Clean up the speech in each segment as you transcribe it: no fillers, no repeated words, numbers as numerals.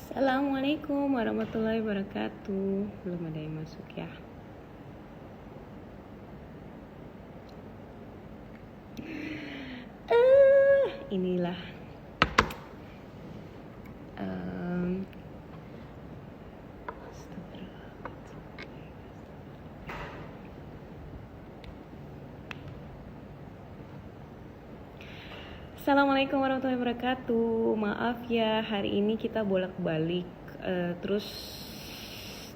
Assalamualaikum warahmatullahi wabarakatuh. Belum ada yang masuk ya. Inilah Assalamualaikum warahmatullahi wabarakatuh. Maaf ya, hari ini kita bolak-balik. Terus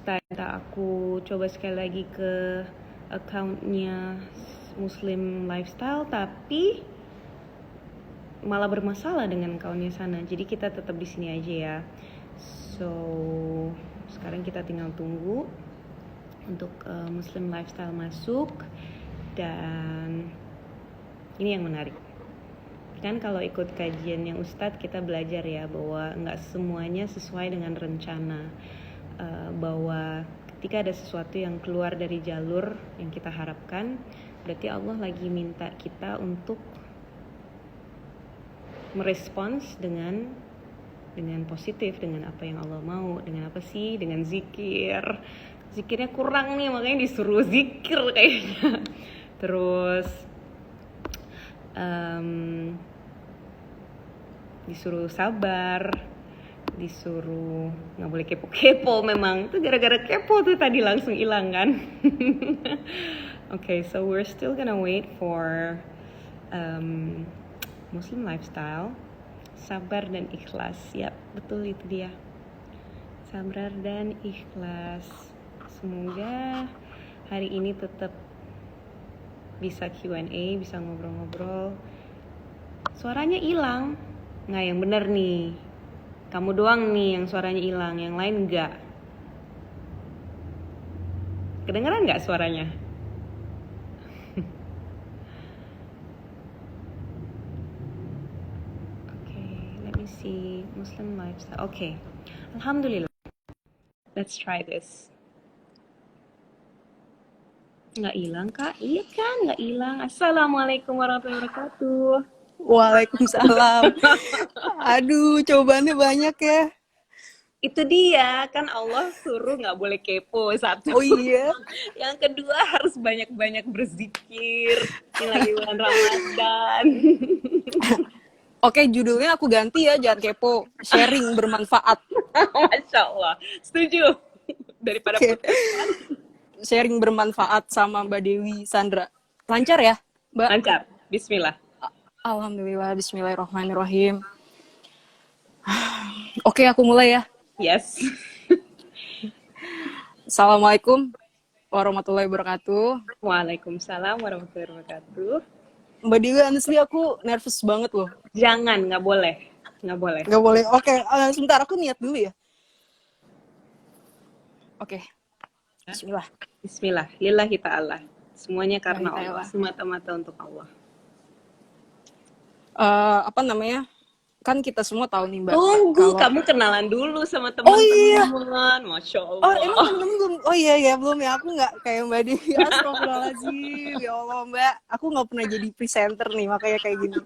tadi aku coba sekali lagi ke accountnya Muslim Lifestyle, tapi malah bermasalah dengan accountnya sana. Jadi kita tetap di sini aja ya. So sekarang kita tinggal tunggu untuk Muslim Lifestyle masuk. Dan ini yang menarik. Kan kalau ikut kajian yang Ustadz kita belajar ya bahwa nggak semuanya sesuai dengan rencana, bahwa ketika ada sesuatu yang keluar dari jalur yang kita harapkan, berarti Allah lagi minta kita untuk merespons dengan positif, dengan apa yang Allah mau. Dengan apa sih? Dengan zikirnya kurang nih, makanya disuruh zikir kayaknya. Terus disuruh sabar, disuruh nggak boleh kepo-kepo. Memang itu gara-gara kepo tuh tadi langsung hilang kan. Okay, so we're still gonna wait for Muslim Lifestyle. Sabar dan ikhlas. Yap, betul itu dia. Sabar dan ikhlas. Semoga hari ini tetap bisa Q&A, bisa ngobrol-ngobrol. Suaranya hilang. Nggak, yang bener nih. Kamu doang nih yang suaranya hilang, yang lain enggak. Kedengeran nggak suaranya? Okay, let me see. Muslim Lifestyle. Okay, Alhamdulillah. Let's try this. Nggak hilang kak? Iya kan, nggak hilang. Assalamualaikum warahmatullahi wabarakatuh. Waalaikumsalam. Aduh, cobaannya banyak ya. Itu dia, kan Allah suruh nggak boleh kepo, satu. Oh iya. Yang kedua harus banyak-banyak berzikir. Ini lagi bulan Ramadan. Oke, judulnya aku ganti ya, jangan kepo. Sharing bermanfaat. Masya Allah. Setuju. Daripada Oke. putus. Sharing bermanfaat sama Mbak Dewi Sandra. Lancar ya, Mbak? Lancar. Bismillah. Alhamdulillah, bismillahirrahmanirrahim. Oke, aku mulai ya. Yes. Assalamualaikum warahmatullahi wabarakatuh. Waalaikumsalam warahmatullahi wabarakatuh. Mbak Dewi, honestly aku nervous banget loh. Jangan, nggak boleh. Nggak boleh. Nggak boleh. Oke, sebentar aku niat dulu ya. Oke. Bismillah. Bismillah. Lillahi ta'ala. Semuanya karena Lillahi Allah. ta'ala. Semata-mata untuk Allah. Apa namanya? Kan kita semua tahu nih Mbak. Tunggu, kamu kenalan dulu sama teman-teman. Oh iya. Masya Allah. Oh emang temen-temen belum? Oh iya belum ya. Aku nggak kayak Mbak Dewi. Astagfirullahaladzim. Ya Allah Mbak. Aku nggak pernah jadi presenter nih, makanya kayak gini.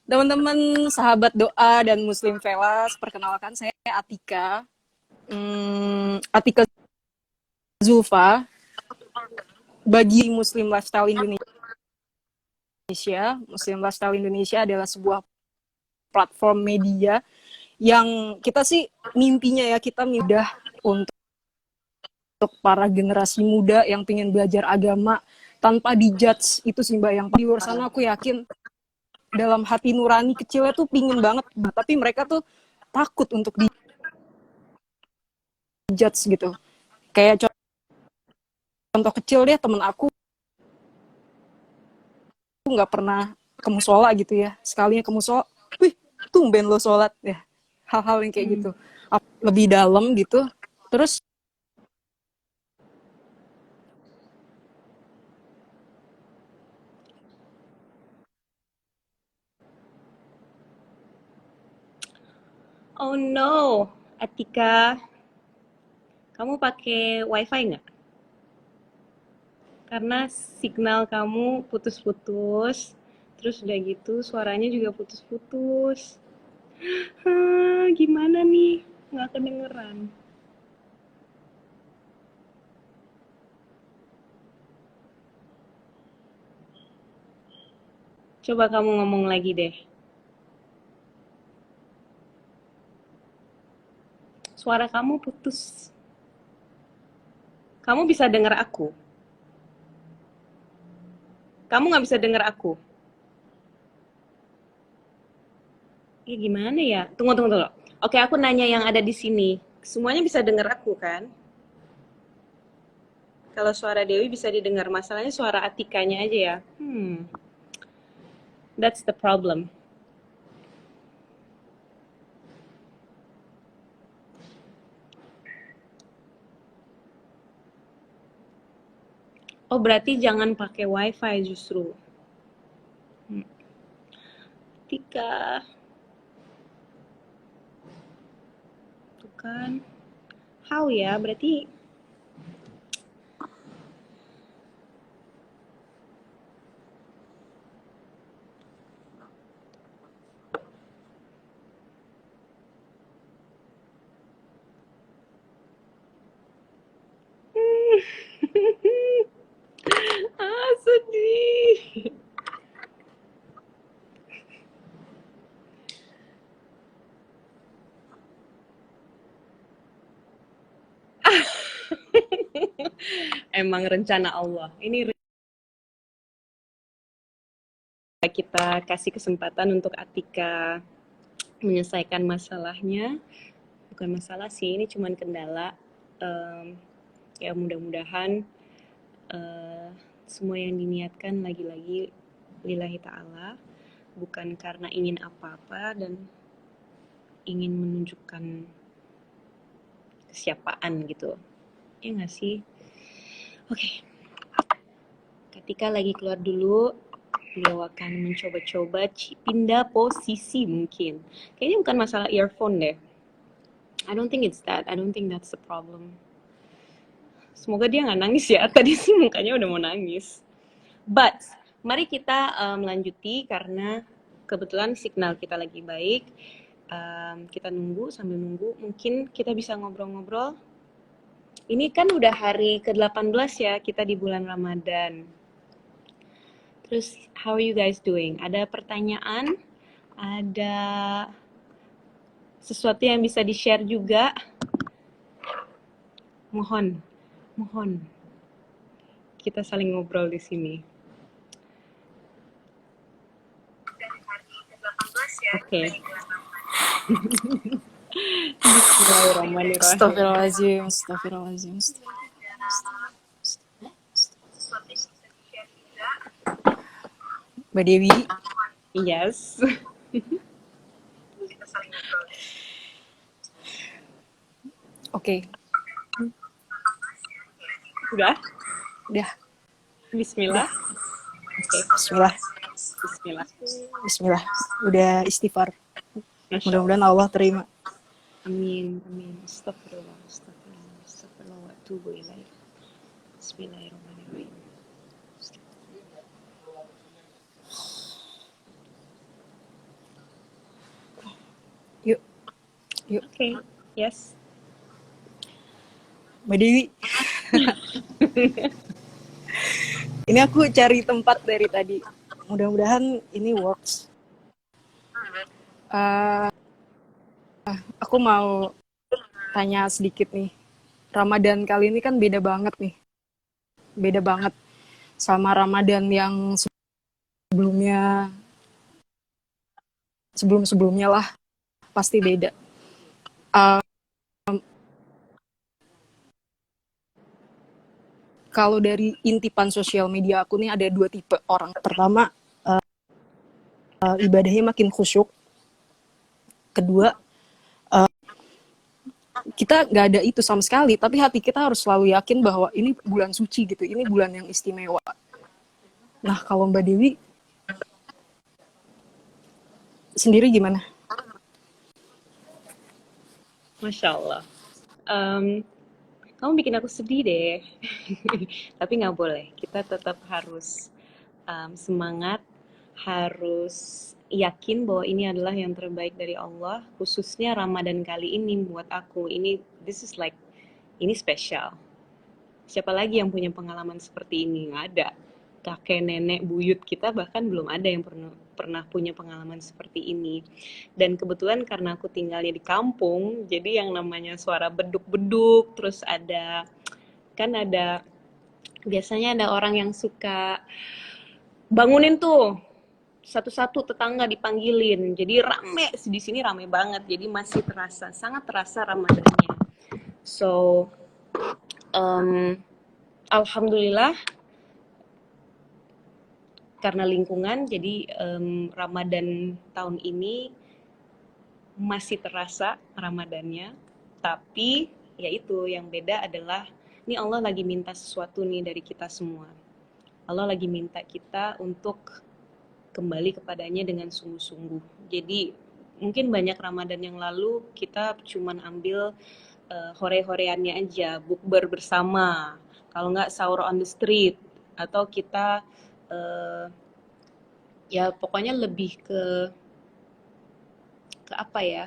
Teman-teman, sahabat doa dan Muslim Velas, perkenalkan saya Atika. Atika Zulfa. Bagi Muslim Lifestyle Indonesia, Muslim Lifestyle Indonesia adalah sebuah platform media yang kita sih mimpinya ya, kita mudah untuk para generasi muda yang pengen belajar agama tanpa dijudge. Itu sih Mbak, yang di luar sana aku yakin dalam hati nurani kecilnya tuh pingin banget, tapi mereka tuh takut untuk dijudge gitu. Kayak contoh kecil deh, temen aku nggak pernah ke musola gitu ya, sekalinya ke musola, wih tumben lo sholat ya, hal-hal yang kayak gitu lebih dalam gitu. Terus Oh no, Atika, kamu pakai wifi nggak? Karena signal kamu putus-putus, terus udah gitu suaranya juga putus-putus. Gimana nih? Nggak kedengeran. Coba kamu ngomong lagi deh. Suara kamu putus. Kamu bisa dengar aku? Kamu nggak bisa dengar aku? Ya gimana ya? Tunggu, tunggu, tunggu. Oke, aku nanya yang ada di sini. Semuanya bisa dengar aku kan? Kalau suara Dewi bisa didengar, masalahnya suara Atikanya aja ya. That's the problem. Oh, berarti jangan pakai WiFi justru. Atika, tuh kan. How ya? Berarti sedih. Emang rencana Allah. Ini kita kasih kesempatan untuk Atika menyelesaikan masalahnya. Bukan masalah sih, ini cuman kendala. Ya mudah-mudahan eh, semua yang diniatkan lagi-lagi lillahi ta'ala, bukan karena ingin apa-apa dan ingin menunjukkan kesiapaan gitu. Ya nggak sih? Oke, ketika lagi keluar dulu, beliau akan mencoba-coba pindah posisi mungkin. Kayaknya bukan masalah earphone deh. I don't think it's that. I don't think that's the problem. Semoga dia nggak nangis ya. Tadi sih mukanya udah mau nangis. But, mari kita melanjuti karena kebetulan signal kita lagi baik. Kita nunggu, sambil nunggu mungkin kita bisa ngobrol-ngobrol. Ini kan udah hari ke-18 ya, kita di bulan Ramadan. Terus, how are you guys doing? Ada pertanyaan? Ada sesuatu yang bisa di-share juga? Mohon, mohon. Kita saling ngobrol di sini. Oke. Bismillahirrahmanirrahim. Astagfirullahaladzim, astagfirullahaladzim. Mbak Dewi, Yes. oke, Udah? udah, Bismillah. Oke. Bismillah, Bismillah. Bismillah, udah istighfar. Masya Allah. Mudah-mudahan Allah terima. Amin. Amin. Astagfirullah. Astagfirullah. Astagfirullah. Wa atubu ilaih. Bismillahirrahmanirrahim. Yuk, yuk, Oke. Yes. Mbak Dewi. Ini aku cari tempat dari tadi. Mudah-mudahan ini works. Aku mau tanya sedikit nih. Ramadan kali ini kan beda banget nih. Beda banget sama Ramadan yang sebelumnya. Sebelum-sebelumnya lah. Pasti beda. Kalau dari intipan sosial media aku nih ada dua tipe orang. Pertama, ibadahnya makin khusyuk. Kedua, kita nggak ada itu sama sekali, tapi hati kita harus selalu yakin bahwa ini bulan suci gitu, ini bulan yang istimewa. Nah, kalau Mbak Dewi sendiri gimana? Masya Allah. Kamu bikin aku sedih deh. Tapi nggak boleh. Kita tetap harus semangat, harus yakin bahwa ini adalah yang terbaik dari Allah, khususnya Ramadan kali ini buat aku. This is like, ini spesial. Siapa lagi yang punya pengalaman seperti ini? Nggak ada. Kakek, nenek, buyut kita bahkan belum ada yang pernah punya pengalaman seperti ini. Dan kebetulan karena aku tinggalnya di kampung, jadi yang namanya suara beduk-beduk, terus ada biasanya ada orang yang suka bangunin tuh satu-satu tetangga dipanggilin. Jadi rame di sini, rame banget. Jadi masih terasa, sangat terasa Ramadannya. So, alhamdulillah karena lingkungan, jadi Ramadan tahun ini masih terasa Ramadannya. Tapi yaitu yang beda adalah ini Allah lagi minta sesuatu nih dari kita semua. Allah lagi minta kita untuk kembali kepadanya dengan sungguh-sungguh. Jadi mungkin banyak Ramadan yang lalu kita cuman ambil hore-horeannya aja, bukber bersama, kalau nggak sahur on the street, atau kita ya pokoknya lebih ke apa ya,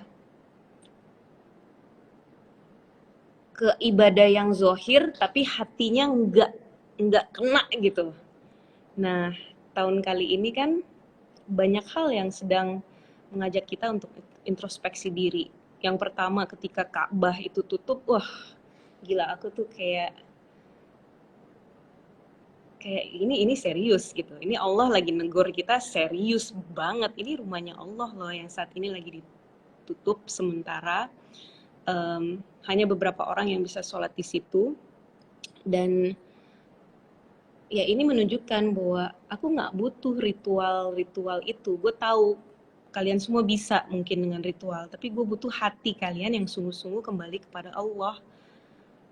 ke ibadah yang zohir tapi hatinya nggak kena gitu. Nah, tahun kali ini kan banyak hal yang sedang mengajak kita untuk introspeksi diri. Yang pertama, ketika Ka'bah itu tutup, wah gila, aku tuh kayak ini serius gitu. Ini Allah lagi negur kita serius banget. Ini rumahnya Allah loh yang saat ini lagi ditutup sementara. Hanya beberapa orang yang bisa sholat di situ. Dan ya ini menunjukkan bahwa aku nggak butuh ritual itu. Gue tahu kalian semua bisa mungkin dengan ritual, tapi gue butuh hati kalian yang sungguh-sungguh kembali kepada Allah.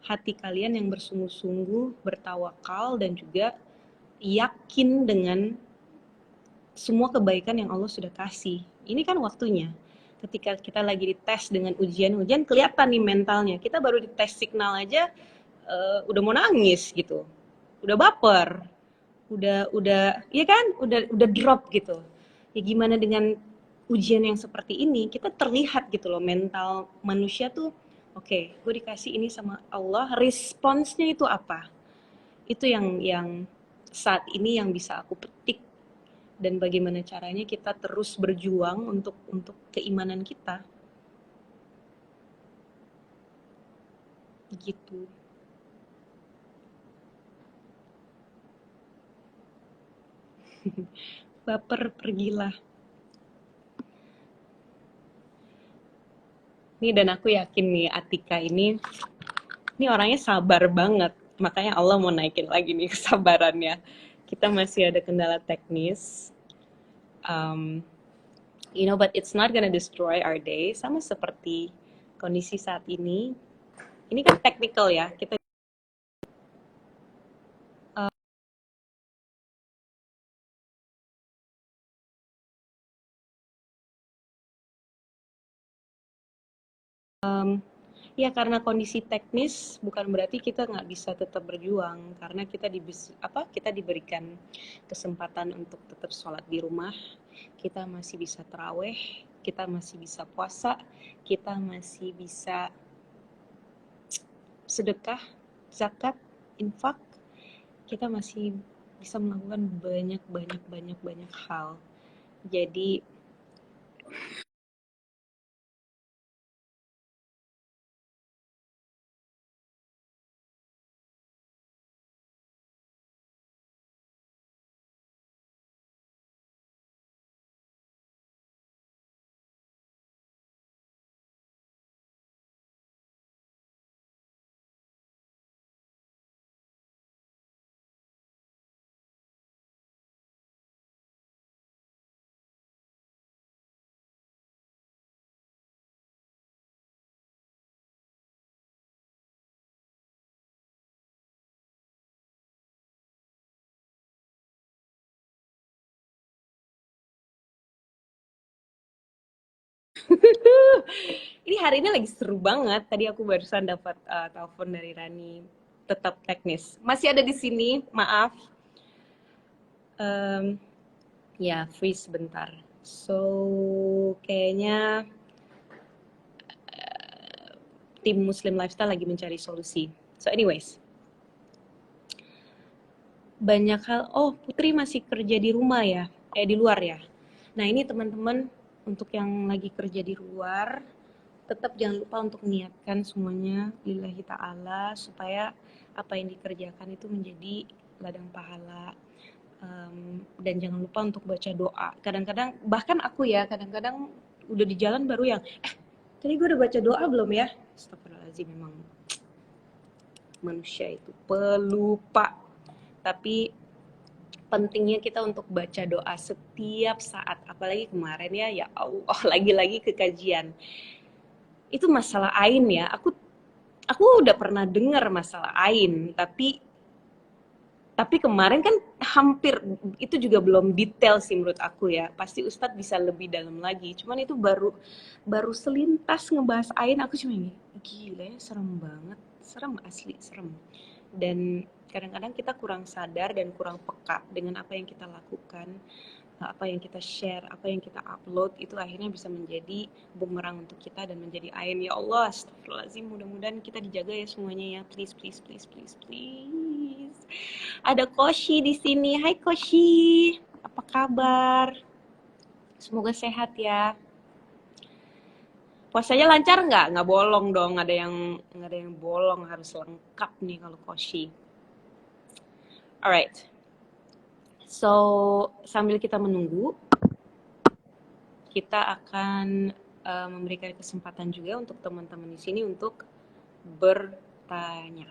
Hati kalian yang bersungguh-sungguh bertawakal dan juga yakin dengan semua kebaikan yang Allah sudah kasih. Ini kan waktunya. Ketika kita lagi dites dengan ujian-ujian, kelihatan nih mentalnya. Kita baru dites signal aja, udah mau nangis gitu, udah baper, udah ya kan, udah drop gitu. Ya gimana dengan ujian yang seperti ini? Kita terlihat gitu loh, mental manusia tuh, oke, gue dikasih ini sama Allah, responsnya itu apa? Itu yang saat ini yang bisa aku petik, dan bagaimana caranya kita terus berjuang untuk keimanan kita gitu. Baper, pergilah. Nih, dan aku yakin nih Atika ini orangnya sabar banget. Makanya Allah mau naikin lagi nih kesabarannya. Kita masih ada kendala teknis. Um, but it's not gonna destroy our day. Sama seperti kondisi saat ini. Ini kan technical ya. Kita ya karena kondisi teknis bukan berarti kita nggak bisa tetap berjuang, karena kita diberikan kesempatan untuk tetap sholat di rumah, kita masih bisa taraweh, kita masih bisa puasa, kita masih bisa sedekah, zakat, infak, kita masih bisa melakukan banyak hal. Jadi ini hari ini lagi seru banget. Tadi aku barusan dapat telepon dari Rani. Tetap teknis. Masih ada di sini, maaf. Ya, freeze bentar. So kayaknya tim Muslim Lifestyle lagi mencari solusi. So anyways, banyak hal. Oh, Putri masih kerja di rumah ya? Di luar ya? Nah, ini teman-teman untuk yang lagi kerja di luar, tetap jangan lupa untuk niatkan semuanya lillahi ta'ala supaya apa yang dikerjakan itu menjadi ladang pahala. Dan jangan lupa untuk baca doa. Kadang-kadang, bahkan aku ya, kadang-kadang udah di jalan baru yang, tadi gue udah baca doa belum ya? Astagfirullahaladzim, memang manusia itu pelupa. Tapi pentingnya kita untuk baca doa setiap saat, apalagi kemarin ya Allah, lagi-lagi ke kajian. Itu masalah ain ya, aku udah pernah dengar masalah ain, tapi kemarin kan hampir, itu juga belum detail sih menurut aku ya. Pasti Ustadz bisa lebih dalam lagi. Cuman itu baru selintas ngebahas ain, aku cuma ini, gila ya, serem banget. Serem, asli serem. Dan kadang-kadang kita kurang sadar dan kurang peka dengan apa yang kita lakukan, apa yang kita share, apa yang kita upload, itu akhirnya bisa menjadi bumerang untuk kita dan menjadi ain. Ya Allah, astagfirullahaladzim, mudah-mudahan kita dijaga ya semuanya ya. Please, please, please, please, please. Ada Koshi di sini. Hai Koshi, apa kabar? Semoga sehat ya. Puasanya lancar nggak? Nggak bolong dong, nggak ada yang bolong, harus lengkap nih kalau Koshi. Alright. So, sambil kita menunggu, kita akan memberikan kesempatan juga untuk teman-teman di sini untuk bertanya.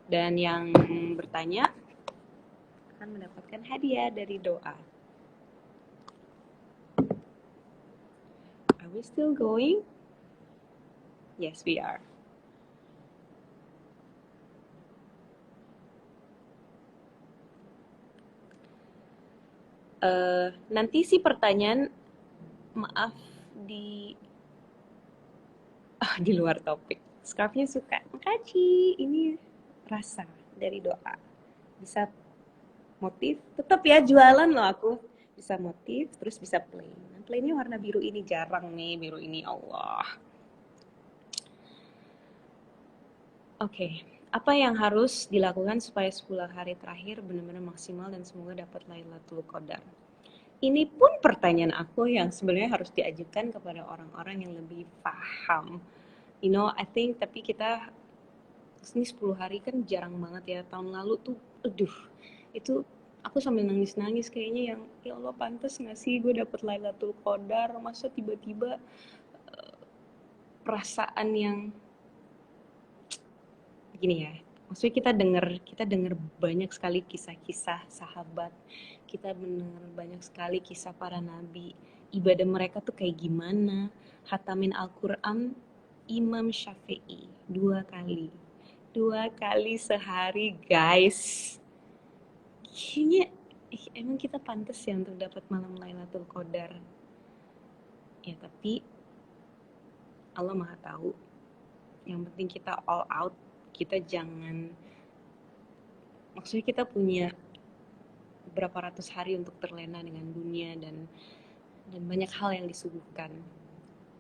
Dan yang bertanya akan mendapatkan hadiah dari doa. Are we still going? Yes, we are. Nanti sih pertanyaan, maaf, di luar topik. Scarfnya suka. Makasih, ini rasa dari doa. Bisa motif, tetap ya jualan loh aku. Bisa motif, terus bisa plain. Nah, plainnya warna biru ini jarang nih, biru ini Allah. Oke, apa yang harus dilakukan supaya 10 hari terakhir benar-benar maksimal dan semoga dapat Lailatul Qadar? Ini pun pertanyaan aku yang sebenarnya harus diajukan kepada orang-orang yang lebih paham. You know, I think, tapi kita ini 10 hari kan jarang banget ya. Tahun lalu tuh, itu aku sambil nangis-nangis kayaknya yang, ya Allah, pantas gak sih gue dapet Lailatul Qadar, masa tiba-tiba perasaan yang gini ya. Maksudnya kita dengar banyak sekali kisah-kisah sahabat, kita mendengar banyak sekali kisah para nabi, ibadah mereka tuh kayak gimana. Hatamin Al-Quran Imam Syafi'i 2 kali sehari, guys. Kayaknya emang kita pantas ya untuk dapat malam Lailatul Qadar. Ya tapi Allah Maha tahu. Yang penting kita all out. Kita jangan, maksudnya kita punya berapa ratus hari untuk terlena dengan dunia dan banyak hal yang disuguhkan.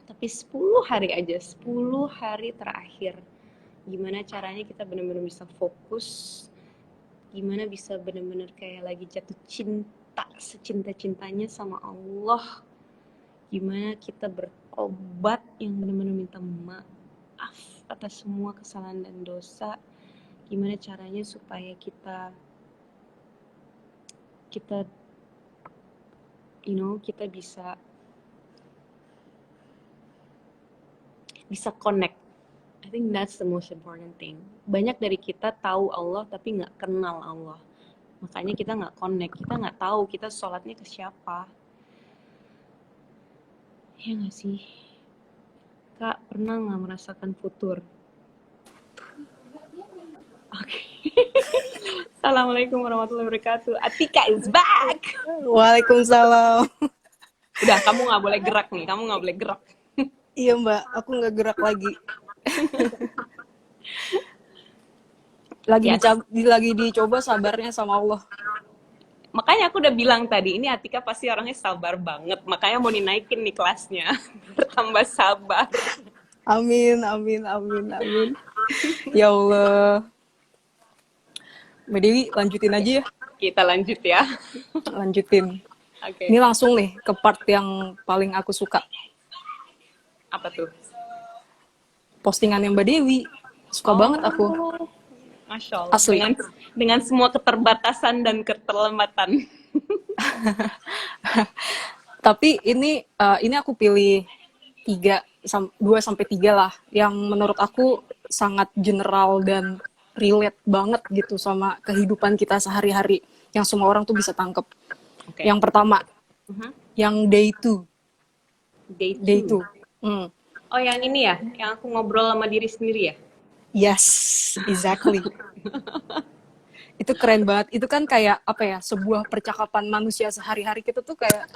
Tapi 10 hari aja, 10 hari terakhir, gimana caranya kita benar-benar bisa fokus, gimana bisa benar-benar kayak lagi jatuh cinta, secinta-cintanya sama Allah, gimana kita bertobat yang benar-benar minta maaf atas semua kesalahan dan dosa, gimana caranya supaya kita kita bisa connect. I think that's the most important thing. Banyak dari kita tahu Allah tapi nggak kenal Allah, makanya kita nggak connect, kita nggak tahu kita sholatnya ke siapa. Ya nggak sih? Kak, pernah nggak merasakan futur? Oke. Assalamualaikum warahmatullahi wabarakatuh. Atika is back. Waalaikumsalam. Udah, kamu nggak boleh gerak nih. Kamu nggak boleh gerak. Iya Mbak, aku nggak gerak lagi. Lagi dicoba sabarnya sama Allah. Makanya aku udah bilang tadi, ini Atika pasti orangnya sabar banget. Makanya mau dinaikin nih kelasnya. Bertambah sabar. Amin, amin, amin, amin. Ya Allah. Mbak Dewi, lanjutin aja ya. Kita lanjut ya. Lanjutin. Oke. Ini langsung nih ke part yang paling aku suka. Apa tuh? Postingannya Mbak Dewi. Suka banget aku. Masya Allah. Asli. Dengan semua keterbatasan dan keterlambatan. Tapi ini aku pilih 2 sampai 3 lah yang menurut aku sangat general dan relate banget gitu sama kehidupan kita sehari-hari yang semua orang tuh bisa tangkep. Okay. Yang pertama, yang day 2. Day 2. Hmm. Oh, yang ini ya, yang aku ngobrol sama diri sendiri ya? Yes, exactly. Itu keren banget. Itu kan kayak apa ya, sebuah percakapan manusia sehari-hari kita tuh kayak,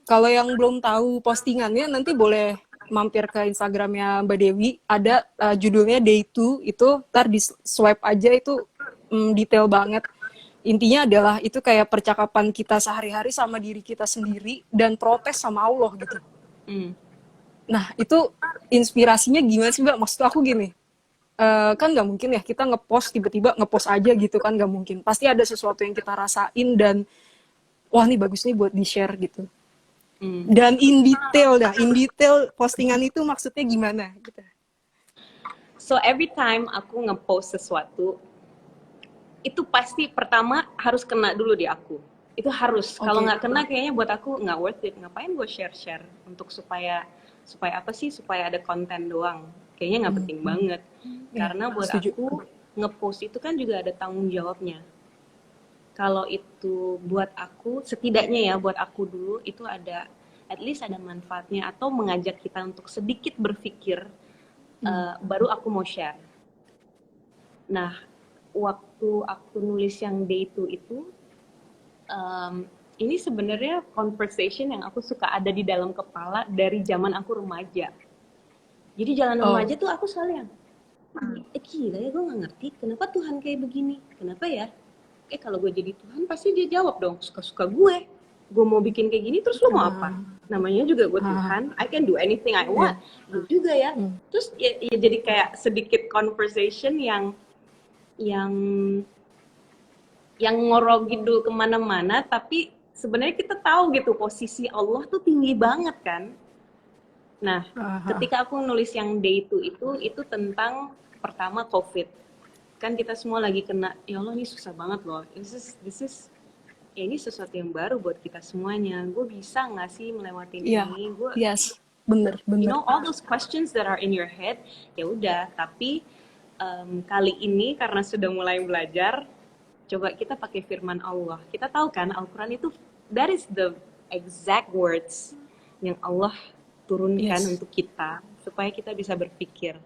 kalau yang belum tahu postingannya nanti boleh mampir ke Instagramnya Mbak Dewi. Ada judulnya Day 2, itu ntar di swipe aja, itu detail banget. Intinya adalah itu kayak percakapan kita sehari-hari sama diri kita sendiri dan protes sama Allah gitu. Nah itu inspirasinya gimana sih Mbak? Maksud aku gini, kan nggak mungkin ya kita ngepost tiba-tiba ngepost aja gitu kan, nggak mungkin. Pasti ada sesuatu yang kita rasain dan wah nih bagus nih buat di-share gitu. Dan in detail postingan itu maksudnya gimana gitu. So every time aku ngepost sesuatu, itu pasti pertama harus kena dulu di aku. Itu harus. Okay. Kalau nggak kena kayaknya buat aku nggak worth it. Ngapain gue share untuk supaya apa sih? Supaya ada konten doang. Kayaknya nggak penting banget. Karena buat aku ngepost itu kan juga ada tanggung jawabnya. Kalau itu buat aku, setidaknya ya buat aku dulu itu ada, at least ada manfaatnya atau mengajak kita untuk sedikit berpikir, baru aku mau share. Nah, waktu aku nulis yang day 2 itu, ini sebenarnya conversation yang aku suka ada di dalam kepala dari zaman aku remaja. Jadi jalan remaja tuh aku selalu yang, gila ya gue gak ngerti, kenapa Tuhan kayak begini? Kenapa ya? Kalau gue jadi Tuhan pasti dia jawab dong, suka-suka gue. Gue mau bikin kayak gini, terus lo mau apa? Namanya juga gue Tuhan, I can do anything I want. Gue juga ya. Terus ya jadi kayak sedikit conversation yang ngorogidul kemana-mana, tapi sebenarnya kita tahu gitu posisi Allah tuh tinggi banget kan. Nah, ketika aku nulis yang day 2 itu tentang pertama COVID. Kan kita semua lagi kena, ya Allah ini susah banget loh. Ini sesuatu yang baru buat kita semuanya. Gue bisa nggak sih melewatin ini? Yes, bener. You know all those questions that are in your head. Ya udah, tapi kali ini karena sudah mulai belajar, coba kita pakai firman Allah. Kita tahu kan Al-Quran itu, that is the exact words yang Allah turunkan untuk kita supaya kita bisa berpikir.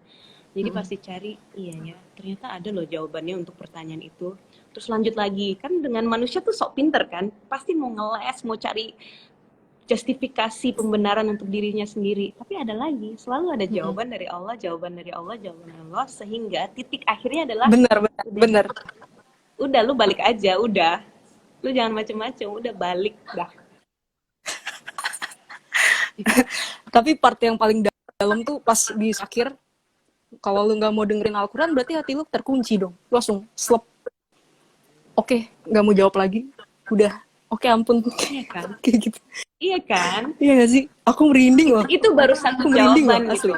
Jadi pasti cari, iya ya, ternyata ada loh jawabannya untuk pertanyaan itu. Terus lanjut lagi, kan dengan manusia tuh sok pinter kan, pasti mau ngeles, mau cari justifikasi pembenaran untuk dirinya sendiri. Tapi ada lagi, selalu ada jawaban dari Allah, jawaban dari Allah, sehingga titik akhirnya adalah bener. Udah, lu balik aja, udah. Lu jangan macem-macem, udah balik, dah. Tapi part yang paling dalam tuh pas di akhir, kalau lu nggak mau dengerin Al-Quran berarti hati lu terkunci dong, lu langsung slep. Oke, nggak mau jawab lagi, udah. Oke, ampun. Iya kan? Kayak gitu. Iya kan? Iya nggak sih? Aku merinding loh. Itu baru satu jawaban gitu.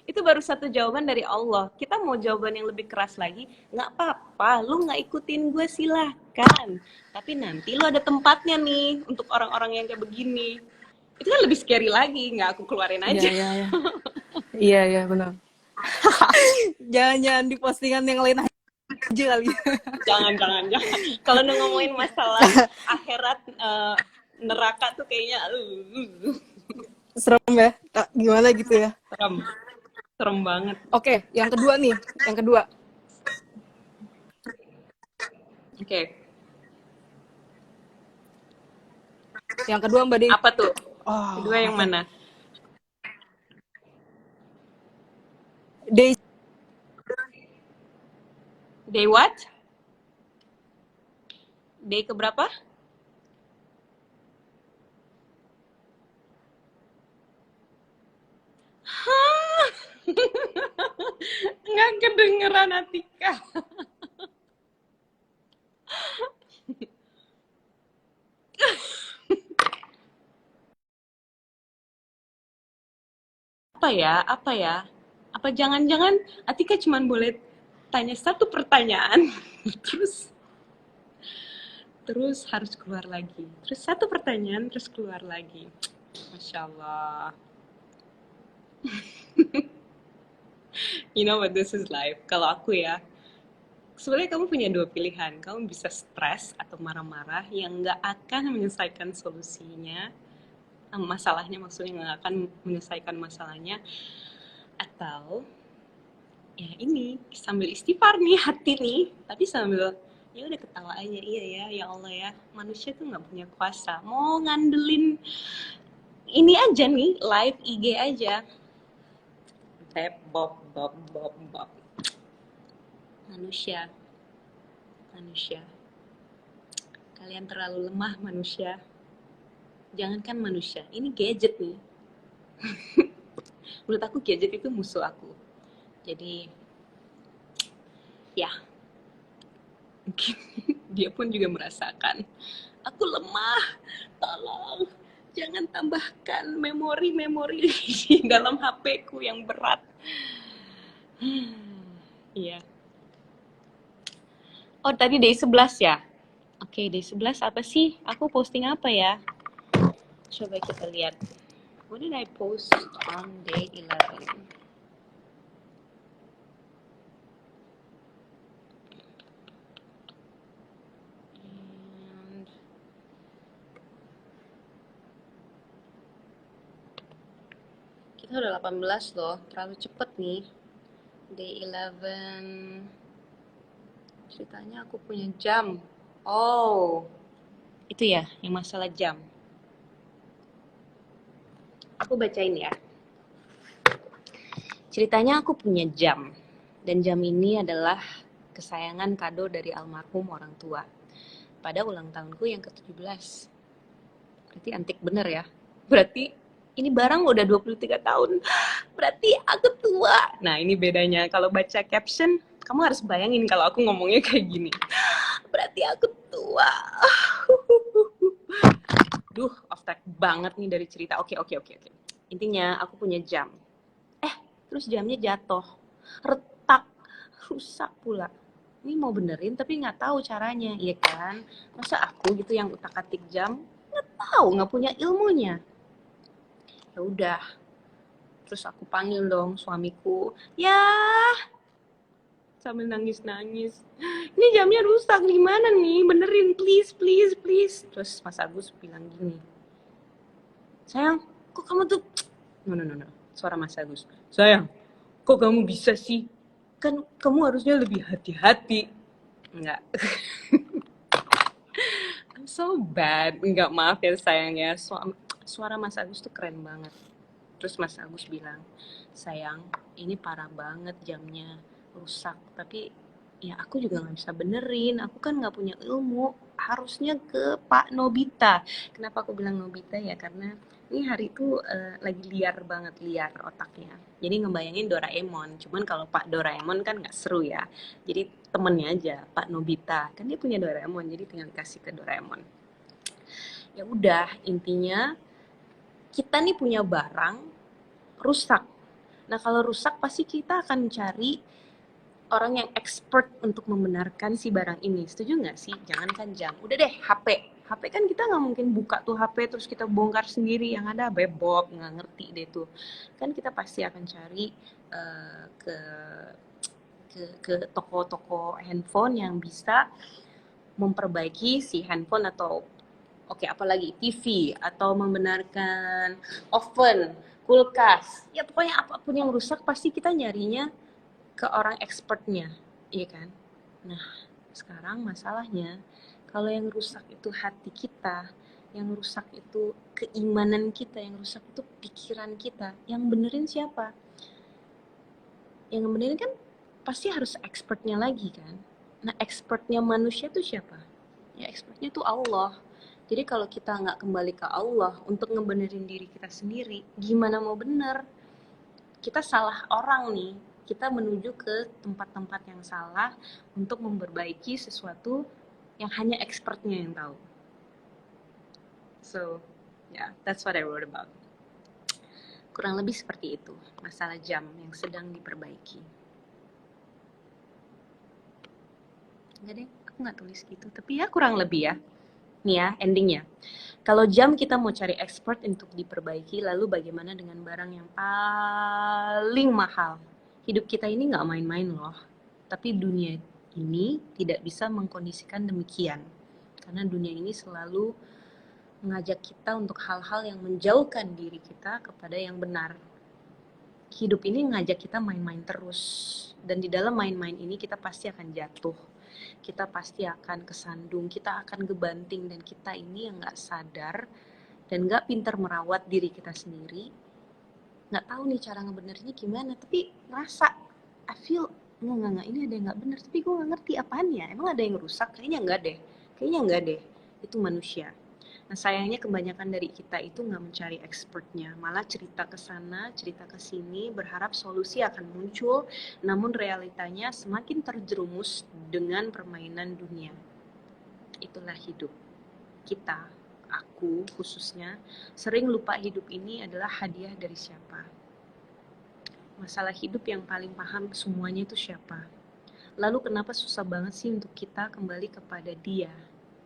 Itu baru satu jawaban dari Allah. Kita mau jawaban yang lebih keras lagi, nggak apa-apa, lu nggak ikutin gue silahkan. Tapi nanti lu ada tempatnya nih untuk orang-orang yang kayak begini. Itu kan lebih scary lagi, nggak aku keluarin aja. Iya, benar. Jangan di postingan yang lain aja kali. Jangan. Kalau ngomongin masalah akhirat, neraka tuh kayaknya serem ya, gimana gitu ya. Serem banget. Oke, yang kedua nih, Oke. Yang kedua Mbak Dewi. Apa tuh? Kedua yang mana? Day what? Day keberapa? Hah? Nggak kedengeran Atika. Apa ya? Apa ya? Apa jangan-jangan Atika cuma boleh tanya satu pertanyaan, terus terus harus keluar lagi. Terus satu pertanyaan, terus keluar lagi. Masya Allah. You know what this is life. Kalau aku ya, sebenarnya kamu punya dua pilihan. Kamu bisa stres atau marah-marah yang nggak akan menyelesaikan solusinya, masalahnya maksudnya nggak akan menyelesaikan masalahnya. Atau ya ini sambil istighfar nih hati nih, tapi sambil ya udah ketawa aja. Iya ya, ya Allah ya, manusia tuh nggak punya kuasa. Mau ngandelin ini aja nih, live IG aja. Bob, bob, bob, bob. Manusia, manusia. Kalian terlalu lemah manusia. Jangankan manusia, ini gadget nih. Menurut aku gadget itu musuh aku. Jadi, ya, mungkin dia pun juga merasakan. Aku lemah, tolong. Jangan tambahkan memori-memori di dalam HP-ku yang berat. Iya. Oh, tadi day 11 ya? Oke, day 11 apa sih? Aku posting apa ya? Coba kita lihat. What did I post on day 11? And kita udah 18 loh, terlalu cepet nih. Day 11. Ceritanya aku punya jam. Oh, itu ya, yang masalah jam. Aku bacain ya. Ceritanya aku punya jam. Dan jam ini adalah kesayangan kado dari almarhum orang tua. Pada ulang tahunku yang ke-17. Berarti antik bener ya. Berarti ini barang udah 23 tahun. Berarti aku tua. Nah, ini bedanya. Kalau baca caption, kamu harus bayangin kalau aku ngomongnya kayak gini. Berarti aku tua. Duh, off track banget nih dari cerita. Oke. Intinya, aku punya jam. Terus jamnya jatuh. Retak. Rusak pula. Ini mau benerin tapi nggak tahu caranya, iya kan? Masa aku gitu yang utak-atik jam? Nggak tahu, nggak punya ilmunya. Ya udah, terus aku panggil dong suamiku. Ya, sambil nangis-nangis. Ini jamnya rusak, gimana nih? Benerin, please. Terus Mas Agus bilang gini. Sayang, kok kamu tuh... No. Suara Mas Agus. Sayang, kok kamu bisa sih? Kan kamu harusnya lebih hati-hati. Enggak. I'm so bad. Enggak, maaf ya sayang ya. Suara Mas Agus tuh keren banget. Terus Mas Agus bilang, sayang, ini parah banget jamnya rusak. Tapi ya aku juga nggak bisa benerin. Aku kan nggak punya ilmu. Harusnya ke Pak Nobita. Kenapa aku bilang Nobita ya? Karena ini hari itu lagi liar banget, liar otaknya. Jadi ngebayangin Doraemon. Cuman kalau Pak Doraemon kan nggak seru ya. Jadi temennya aja, Pak Nobita. Kan dia punya Doraemon, jadi tinggal kasih ke Doraemon. Ya udah, intinya kita nih punya barang rusak. Nah, kalau rusak pasti kita akan cari orang yang expert untuk membenarkan si barang ini. Setuju nggak sih? Jangankan jam. Udah deh, HP. HP kan kita nggak mungkin buka tuh HP terus kita bongkar sendiri. Yang ada bebok, nggak ngerti deh tuh. Kan kita pasti akan cari ke toko-toko handphone yang bisa memperbaiki si handphone atau apalagi TV atau membenarkan oven, kulkas, ya pokoknya apapun yang rusak pasti kita nyarinya ke orang expertnya, iya kan? Nah, sekarang masalahnya kalau yang rusak itu hati kita, yang rusak itu keimanan kita, yang rusak itu pikiran kita, yang benerin siapa? Yang benerin kan pasti harus expertnya lagi kan? Nah, expertnya manusia itu siapa? Ya expertnya tuh Allah. Jadi kalau kita nggak kembali ke Allah untuk ngebenerin diri kita sendiri, gimana mau bener? Kita salah orang nih. Kita menuju ke tempat-tempat yang salah untuk memperbaiki sesuatu yang hanya expertnya yang tahu. So, yeah, that's what I wrote about. Kurang lebih seperti itu, masalah jam yang sedang diperbaiki. Enggak deh, aku nggak tulis gitu. Tapi ya kurang lebih ya. Nih ya, endingnya. Kalau jam kita mau cari expert untuk diperbaiki, lalu bagaimana dengan barang yang paling mahal? Hidup kita ini nggak main-main loh. Tapi dunia ini tidak bisa mengkondisikan demikian. Karena dunia ini selalu mengajak kita untuk hal-hal yang menjauhkan diri kita kepada yang benar. Hidup ini ngajak kita main-main terus. Dan di dalam main-main ini kita pasti akan jatuh. Kita pasti akan kesandung, kita akan gebanting, dan kita ini yang nggak sadar dan nggak pintar merawat diri kita sendiri, nggak tahu nih cara ngebenerinnya gimana, tapi ngerasa I feel nggak ini ada yang nggak bener, tapi gue nggak ngerti apaan ya, emang ada yang rusak, kayaknya nggak deh, itu manusia. Nah sayangnya kebanyakan dari kita itu nggak mencari expertnya, malah cerita ke sana, cerita ke sini, berharap solusi akan muncul, namun realitanya semakin terjerumus dengan permainan dunia. Itulah hidup kita, aku khususnya, sering lupa hidup ini adalah hadiah dari siapa. Masalah hidup yang paling paham semuanya itu siapa. Lalu kenapa susah banget sih untuk kita kembali kepada dia,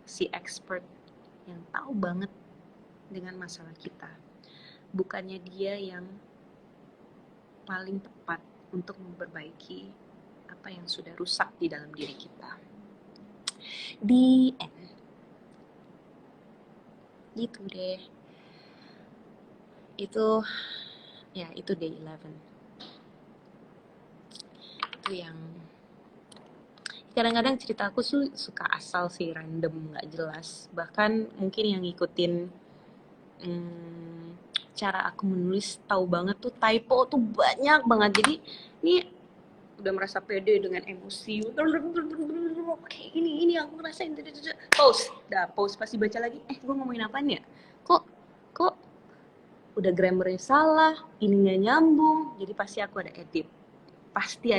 si expert yang tahu banget dengan masalah kita. Bukannya dia yang paling tepat untuk memperbaiki apa yang sudah rusak di dalam diri kita. The end. Gitu deh. Itu day 11. Itu yang kadang-kadang cerita aku suka asal sih, random, nggak jelas. Bahkan mungkin yang ngikutin cara aku menulis tahu banget tuh typo tuh banyak banget. Jadi ini udah merasa pede dengan emosi. Kayak ini aku ngerasain. Post pasti baca lagi. Gue ngomongin apaan ya? Kok udah grammarnya salah, ininya nyambung. Jadi pasti aku ada edit. Pasti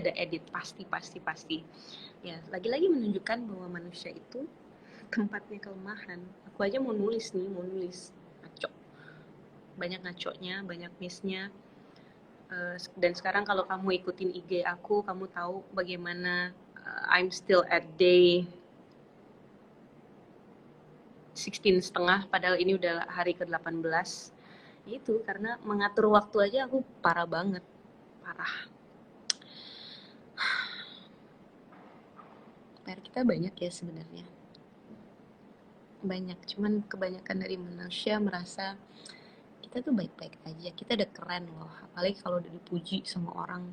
ya lagi-lagi menunjukkan bahwa manusia itu tempatnya kelemahan. Aku aja mau nulis ngaco, banyak ngaconya, banyak missnya. Dan sekarang kalau kamu ikutin IG aku, kamu tahu bagaimana I'm still at day 16 setengah, padahal ini udah hari ke-18. Itu karena mengatur waktu aja aku parah banget, parah. PR kita banyak ya sebenarnya, banyak, cuman kebanyakan dari manusia merasa kita tuh baik-baik aja, kita udah keren loh, apalagi kalau udah dipuji sama orang.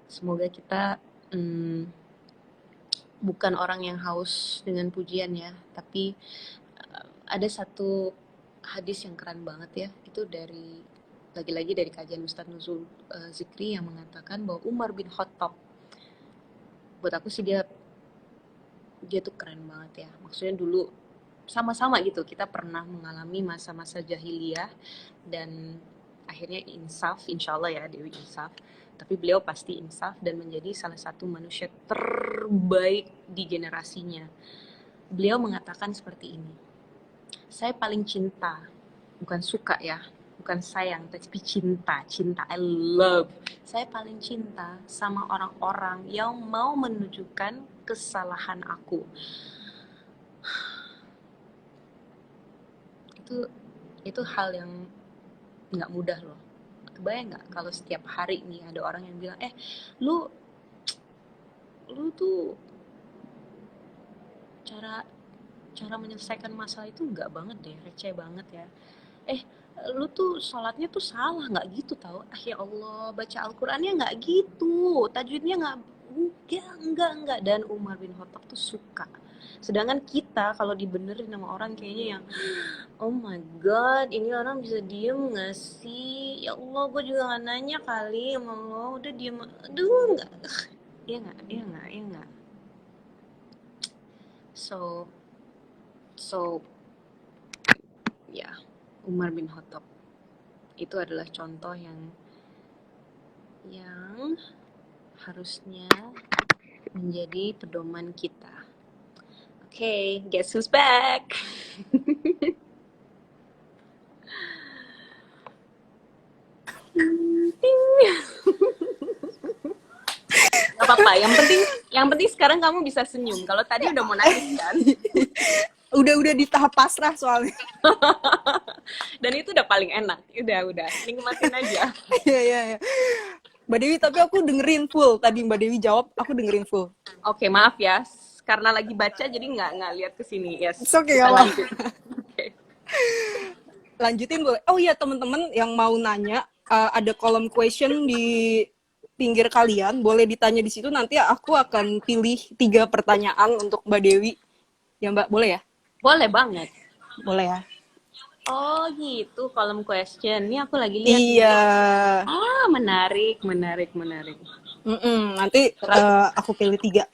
Semoga kita bukan orang yang haus dengan pujian ya, tapi ada satu hadis yang keren banget ya, itu dari lagi-lagi dari kajian Ustadz Nuzul Zikri yang mengatakan bahwa Umar bin Khattab, buat aku sih dia tuh keren banget ya. Maksudnya dulu sama-sama gitu, kita pernah mengalami masa-masa jahiliyah dan akhirnya insaf, insya Allah ya Dewi insaf. Tapi beliau pasti insaf dan menjadi salah satu manusia terbaik di generasinya. Beliau mengatakan seperti ini, saya paling cinta, bukan suka ya, bukan sayang, tapi cinta, I love. Saya paling cinta sama orang-orang yang mau menunjukkan kesalahan aku. Itu hal yang nggak mudah loh. Kebayang nggak kalau setiap hari nih ada orang yang bilang, lu tuh cara menyelesaikan masalah itu nggak banget deh, receh banget ya. Lu tuh sholatnya tuh salah, nggak gitu tau. Ya Allah, baca Al-Qurannya nggak gitu, tajwidnya enggak. Dan Umar bin Khattab tuh suka. Sedangkan kita kalau dibenerin sama orang kayaknya yang oh my god, ini orang bisa diem gak sih? Ya Allah, gue juga gak nanya kali sama lo, udah diem. Aduh, enggak. Iya nggak? Iya nggak? Iya nggak? So, so ya, Umar bin Khattab itu adalah contoh yang harusnya menjadi pedoman kita. Oke, guess who's back? Gak apa-apa, yang penting sekarang kamu bisa senyum. Kalau tadi udah mau nangis kan? Udah di tahap pasrah soalnya. Dan itu udah paling enak. Udah, nikmatin aja. Iya, iya, iya. Mbak Dewi, tapi aku dengerin full. Tadi Mbak Dewi jawab, aku dengerin full. Oke, maaf ya. Karena lagi baca jadi nggak lihat ke sini. Yes. It's okay, Kita gak apa-apa. lanjut. Oke. Lanjutin boleh. Oh iya, teman-teman yang mau nanya, ada kolom question di pinggir kalian. Boleh ditanya di situ. Nanti aku akan pilih 3 pertanyaan untuk Mbak Dewi. Ya Mbak, boleh ya? Boleh banget. Boleh ya. Oh gitu, kolom question. Ini aku lagi lihat. Iya. Ah, menarik. Nanti aku pilih 3.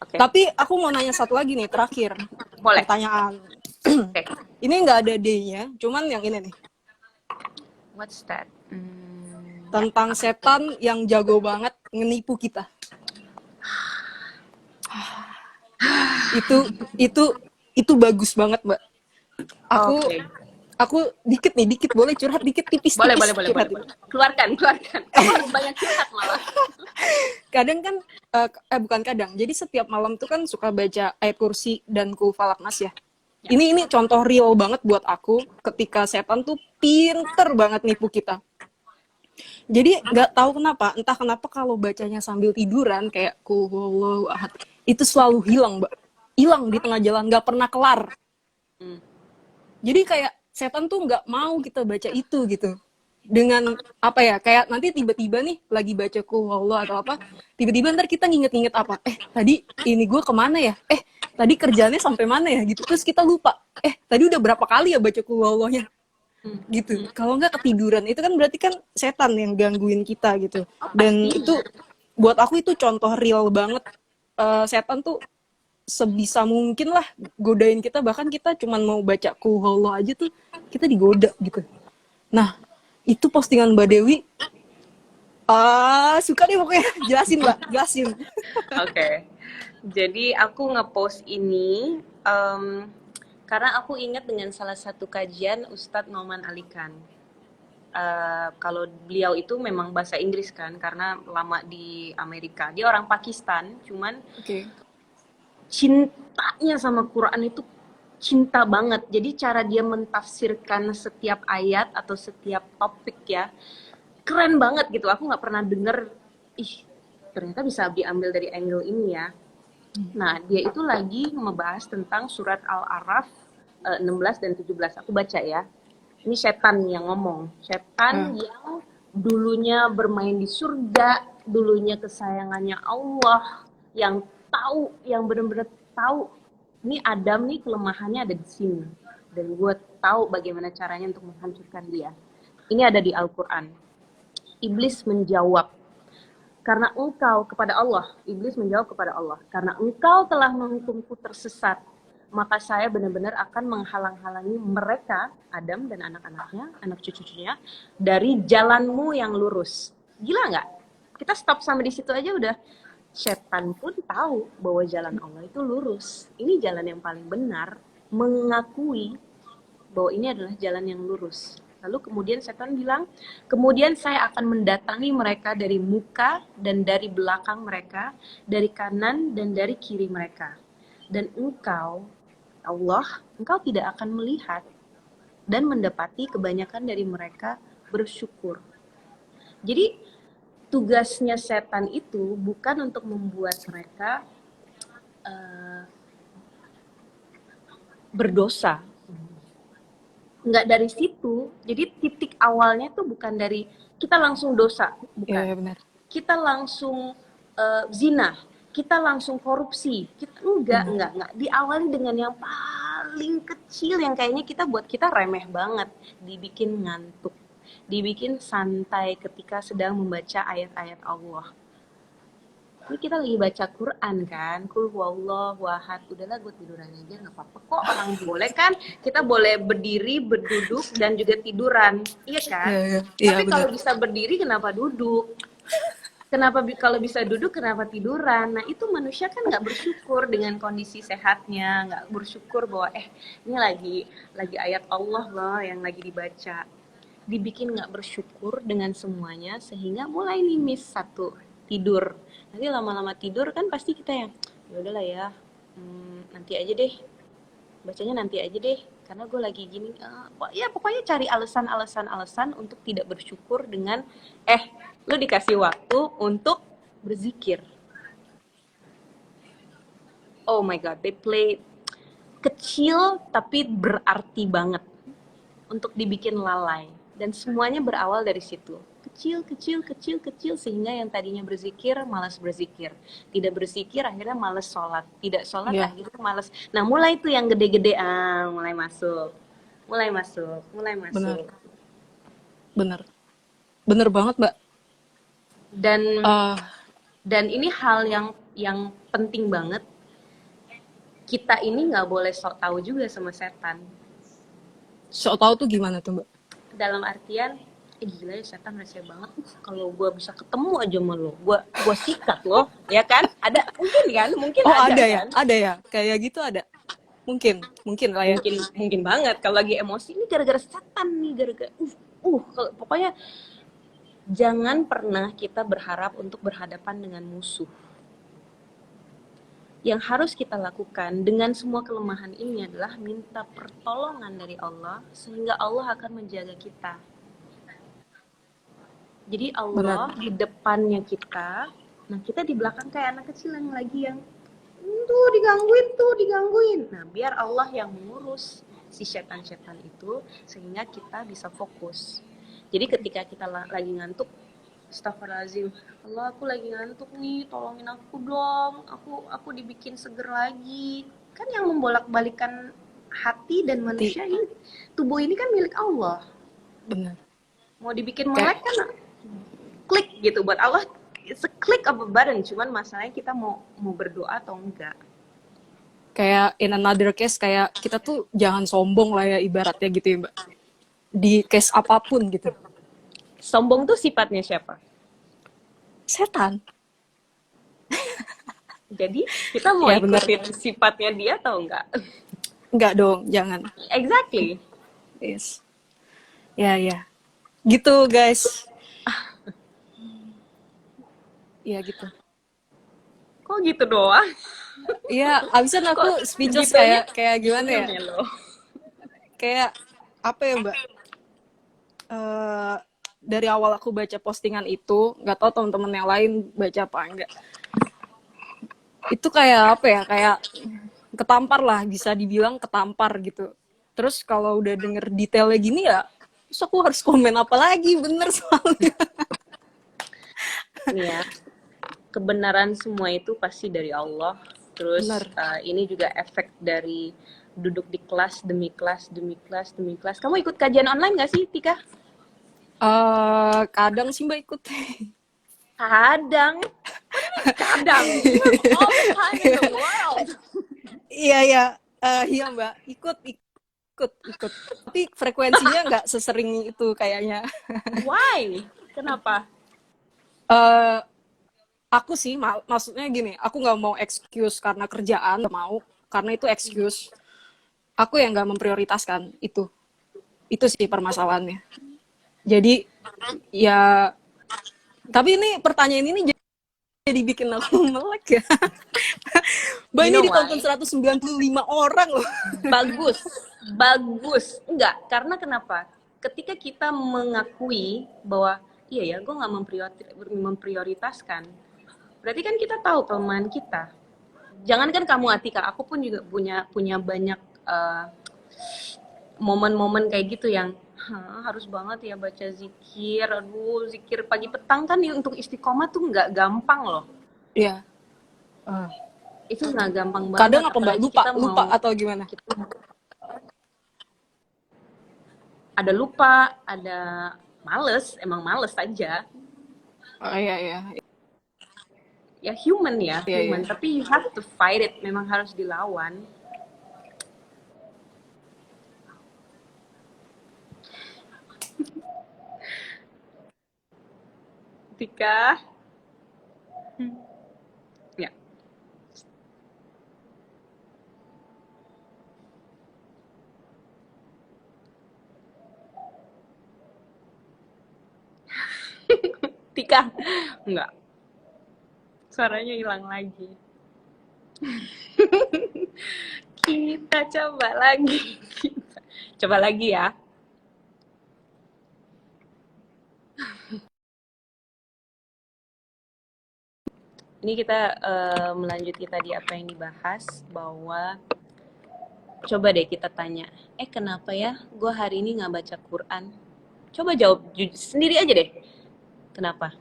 Oke, Tapi aku mau nanya satu lagi nih, terakhir. boleh. Pertanyaan. Oke. Ini nggak ada D-nya, cuman yang ini nih. What's that? Tentang setan yang jago banget ngenipu kita. Itu bagus banget, Mbak. Oke. Aku dikit boleh curhat dikit, tipis. Boleh. Curhat. Keluarkan. Kamu harus banyak curhat malah. Kadang kan, bukan kadang. Jadi setiap malam tuh kan suka baca ayat kursi dan Qul Falaq Nas ya. Ini contoh real banget buat aku ketika setan tuh pinter banget nipu kita. Jadi nggak tahu kenapa, entah kenapa kalau bacanya sambil tiduran kayak Qul Huwallahu Ahad, itu selalu hilang, Mbak. Hilang di tengah jalan, nggak pernah kelar. Jadi kayak setan tuh nggak mau kita baca itu gitu. Dengan apa ya, kayak nanti tiba-tiba nih lagi baca Qul Huwallahu atau apa, tiba-tiba ntar kita nginget-nginget apa, tadi ini gue kemana ya, tadi kerjaannya sampai mana ya gitu, terus kita lupa, tadi udah berapa kali ya baca Qul Huwallahnya gitu. Kalau nggak ketiduran, itu kan berarti kan setan yang gangguin kita gitu. Dan itu buat aku itu contoh real banget. Setan tuh sebisa mungkin lah godain kita, bahkan kita cuman mau baca Qul Huwallah aja tuh kita digoda gitu. Nah, itu postingan Mbak Dewi, suka deh pokoknya. Jelasin Mbak, jelasin. Oke. Jadi aku ngepost ini karena aku ingat dengan salah satu kajian Ustadz Nauman Alikan. Kalau beliau itu memang bahasa Inggris kan, karena lama di Amerika. Dia orang Pakistan, cuman cintanya sama Quran itu cinta banget. Jadi cara dia mentafsirkan setiap ayat atau setiap topik ya, keren banget gitu. Aku nggak pernah denger, ternyata bisa diambil dari angle ini ya. Nah, dia itu lagi membahas tentang surat Al-A'raf 16 dan 17. Aku baca ya. Ini setan yang ngomong. Setan yang dulunya bermain di surga, dulunya kesayangannya Allah, yang tahu, yang benar-benar tahu, ini Adam nih kelemahannya ada di sini. Dan gue tahu bagaimana caranya untuk menghancurkan dia. Ini ada di Al-Quran. Iblis menjawab, karena engkau kepada Allah, iblis menjawab kepada Allah, karena engkau telah menghukumku tersesat, maka saya benar-benar akan menghalang-halangi mereka, Adam dan anak-anaknya, anak cucu-cucunya, dari jalanmu yang lurus. Gila nggak? Kita stop sampai di situ aja udah. Setan pun tahu bahwa jalan Allah itu lurus. Ini jalan yang paling benar, mengakui bahwa ini adalah jalan yang lurus. Lalu kemudian setan bilang, kemudian saya akan mendatangi mereka dari muka dan dari belakang mereka, dari kanan dan dari kiri mereka. Dan engkau, Allah, engkau tidak akan melihat dan mendapati kebanyakan dari mereka bersyukur. Jadi tugasnya setan itu bukan untuk membuat mereka berdosa. Nggak dari situ. Jadi titik awalnya tuh bukan dari kita langsung dosa, bukan. Iya, benar. Kita langsung zina, kita langsung korupsi. Kita enggak. Diawali dengan yang paling kecil yang kayaknya buat kita remeh banget, dibikin ngantuk, dibikin santai ketika sedang membaca ayat-ayat Allah. Ini kita lagi baca Quran kan, kul huwallahu ahad. Udahlah gue tiduran aja nggak apa-apa kok. Orang boleh kan, kita boleh berdiri, berduduk dan juga tiduran, iya kan? Iya, iya. Iya, Tapi benar. kalau bisa berdiri kenapa duduk? Kenapa kalau bisa duduk kenapa tiduran? Nah itu manusia kan nggak bersyukur dengan kondisi sehatnya, nggak bersyukur bahwa ini lagi ayat Allah loh yang lagi dibaca. Dibikin nggak bersyukur dengan semuanya sehingga mulai nih miss satu tidur. Nanti lama-lama tidur kan pasti kita yang ya udahlah ya, nanti aja deh, bacanya nanti aja deh karena gue lagi gini. Ya pokoknya cari alasan untuk tidak bersyukur dengan lu dikasih waktu untuk berzikir. Oh my god, they play kecil tapi berarti banget untuk dibikin lalai, dan semuanya berawal dari situ. Kecil sehingga yang tadinya berzikir malas berzikir, tidak berzikir akhirnya malas sholat, tidak sholat Iya, akhirnya malas. Nah mulai itu yang gede-gede mulai benar. masuk. Benar. Benar banget, Mbak. dan Eh, dan ini hal yang penting banget. Kita ini nggak boleh sok tahu juga sama setan, so tahu tuh gimana tuh, Mbak? dalam artian gila ya setan rahasia banget, kalau gue bisa ketemu aja sama lo, gue sikat lo, ya kan? Ada mungkin Oh, ada ada ya? kan? Ada ya? Kayak gitu ada. Mungkin lah ya. Mungkin banget kalau lagi emosi ini gara-gara setan nih, gara-gara pokoknya jangan pernah kita berharap untuk berhadapan dengan musuh. Yang harus kita lakukan dengan semua kelemahan ini adalah minta pertolongan dari Allah, sehingga Allah akan menjaga kita. Jadi Allah Benar. di depannya kita, nah kita di belakang kayak anak kecil yang lagi tuh digangguin. Nah biar Allah yang mengurus si setan-setan itu sehingga kita bisa fokus. Jadi ketika kita lagi ngantuk, astagfirullahaladzim, Allah aku lagi ngantuk nih, tolongin aku dong, aku dibikin seger lagi. Kan yang membolak-balikan hati dan manusia ini, tubuh ini kan milik Allah. Benar. Mau dibikin Kayak melek kan klik gitu, buat Allah seklik of a button, cuman masalahnya kita mau berdoa atau enggak. kayak in another case, kayak kita tuh jangan sombong lah ya ibaratnya gitu ya, Mbak. Di case apapun gitu. Sombong tuh sifatnya siapa? Setan. Jadi kita mau Ya benar. ikutin sifatnya dia atau enggak? Enggak dong, jangan. Exactly. Yes. Ya, ya. Gitu, guys. Iya gitu. Kok gitu doang? Iya, abisan Kok aku speechless gitu aja? kayak gimana ya? Melo. Kayak apa ya, Mbak? Eh, dari awal aku baca postingan itu, nggak tahu teman-teman yang lain baca apa enggak. Itu kayak apa ya? Kayak ketampar lah, bisa dibilang ketampar gitu. Terus kalau udah denger detailnya gini ya, terus aku harus komen apa lagi? Bener soalnya. Nih ya, kebenaran semua itu pasti dari Allah. Terus Bener. ini juga efek dari duduk di kelas demi kelas demi kelas demi kelas. Kamu ikut kajian online nggak sih, Tika? Kadang sih Mbak ikut. Kadang. Kadang. All the time in the world. Iya, iya. Iya Mbak, ikut. Tapi frekuensinya nggak sesering itu kayaknya. Why? Kenapa? Eh, aku sih, maksudnya gini, aku nggak mau excuse karena kerjaan, nggak mau. Karena itu excuse. Aku yang nggak memprioritaskan itu. Itu sih permasalahannya. Jadi, ya... Tapi ini pertanyaan ini jadi bikin aku melek ya. Mbak, ini ditonton 195 orang loh. Bagus. Enggak, karena kenapa? Ketika kita mengakui bahwa iya ya, gue nggak memprioritaskan, berarti kan kita tahu kelemahan kita. Jangankan kamu, Atika, aku pun juga punya banyak momen-momen kayak gitu yang harus banget ya baca zikir. Aduh, zikir pagi petang kan ya, untuk istiqomah tuh nggak gampang loh. Iya. Itu nggak gampang banget. Kadang apa Mbak? Lupa atau gimana? Ada lupa, ada males, emang males aja. Oh iya. Ya ya human ya, Iya, iya. human. Tapi you have to fight it, memang harus dilawan. Tika, ya. Tika, enggak. Suaranya hilang lagi. Kita coba lagi. Coba lagi ya. Ini kita melanjuti tadi apa yang dibahas, bahwa coba deh kita tanya, kenapa ya gue hari ini nggak baca Quran? Coba jawab sendiri aja deh. Kenapa?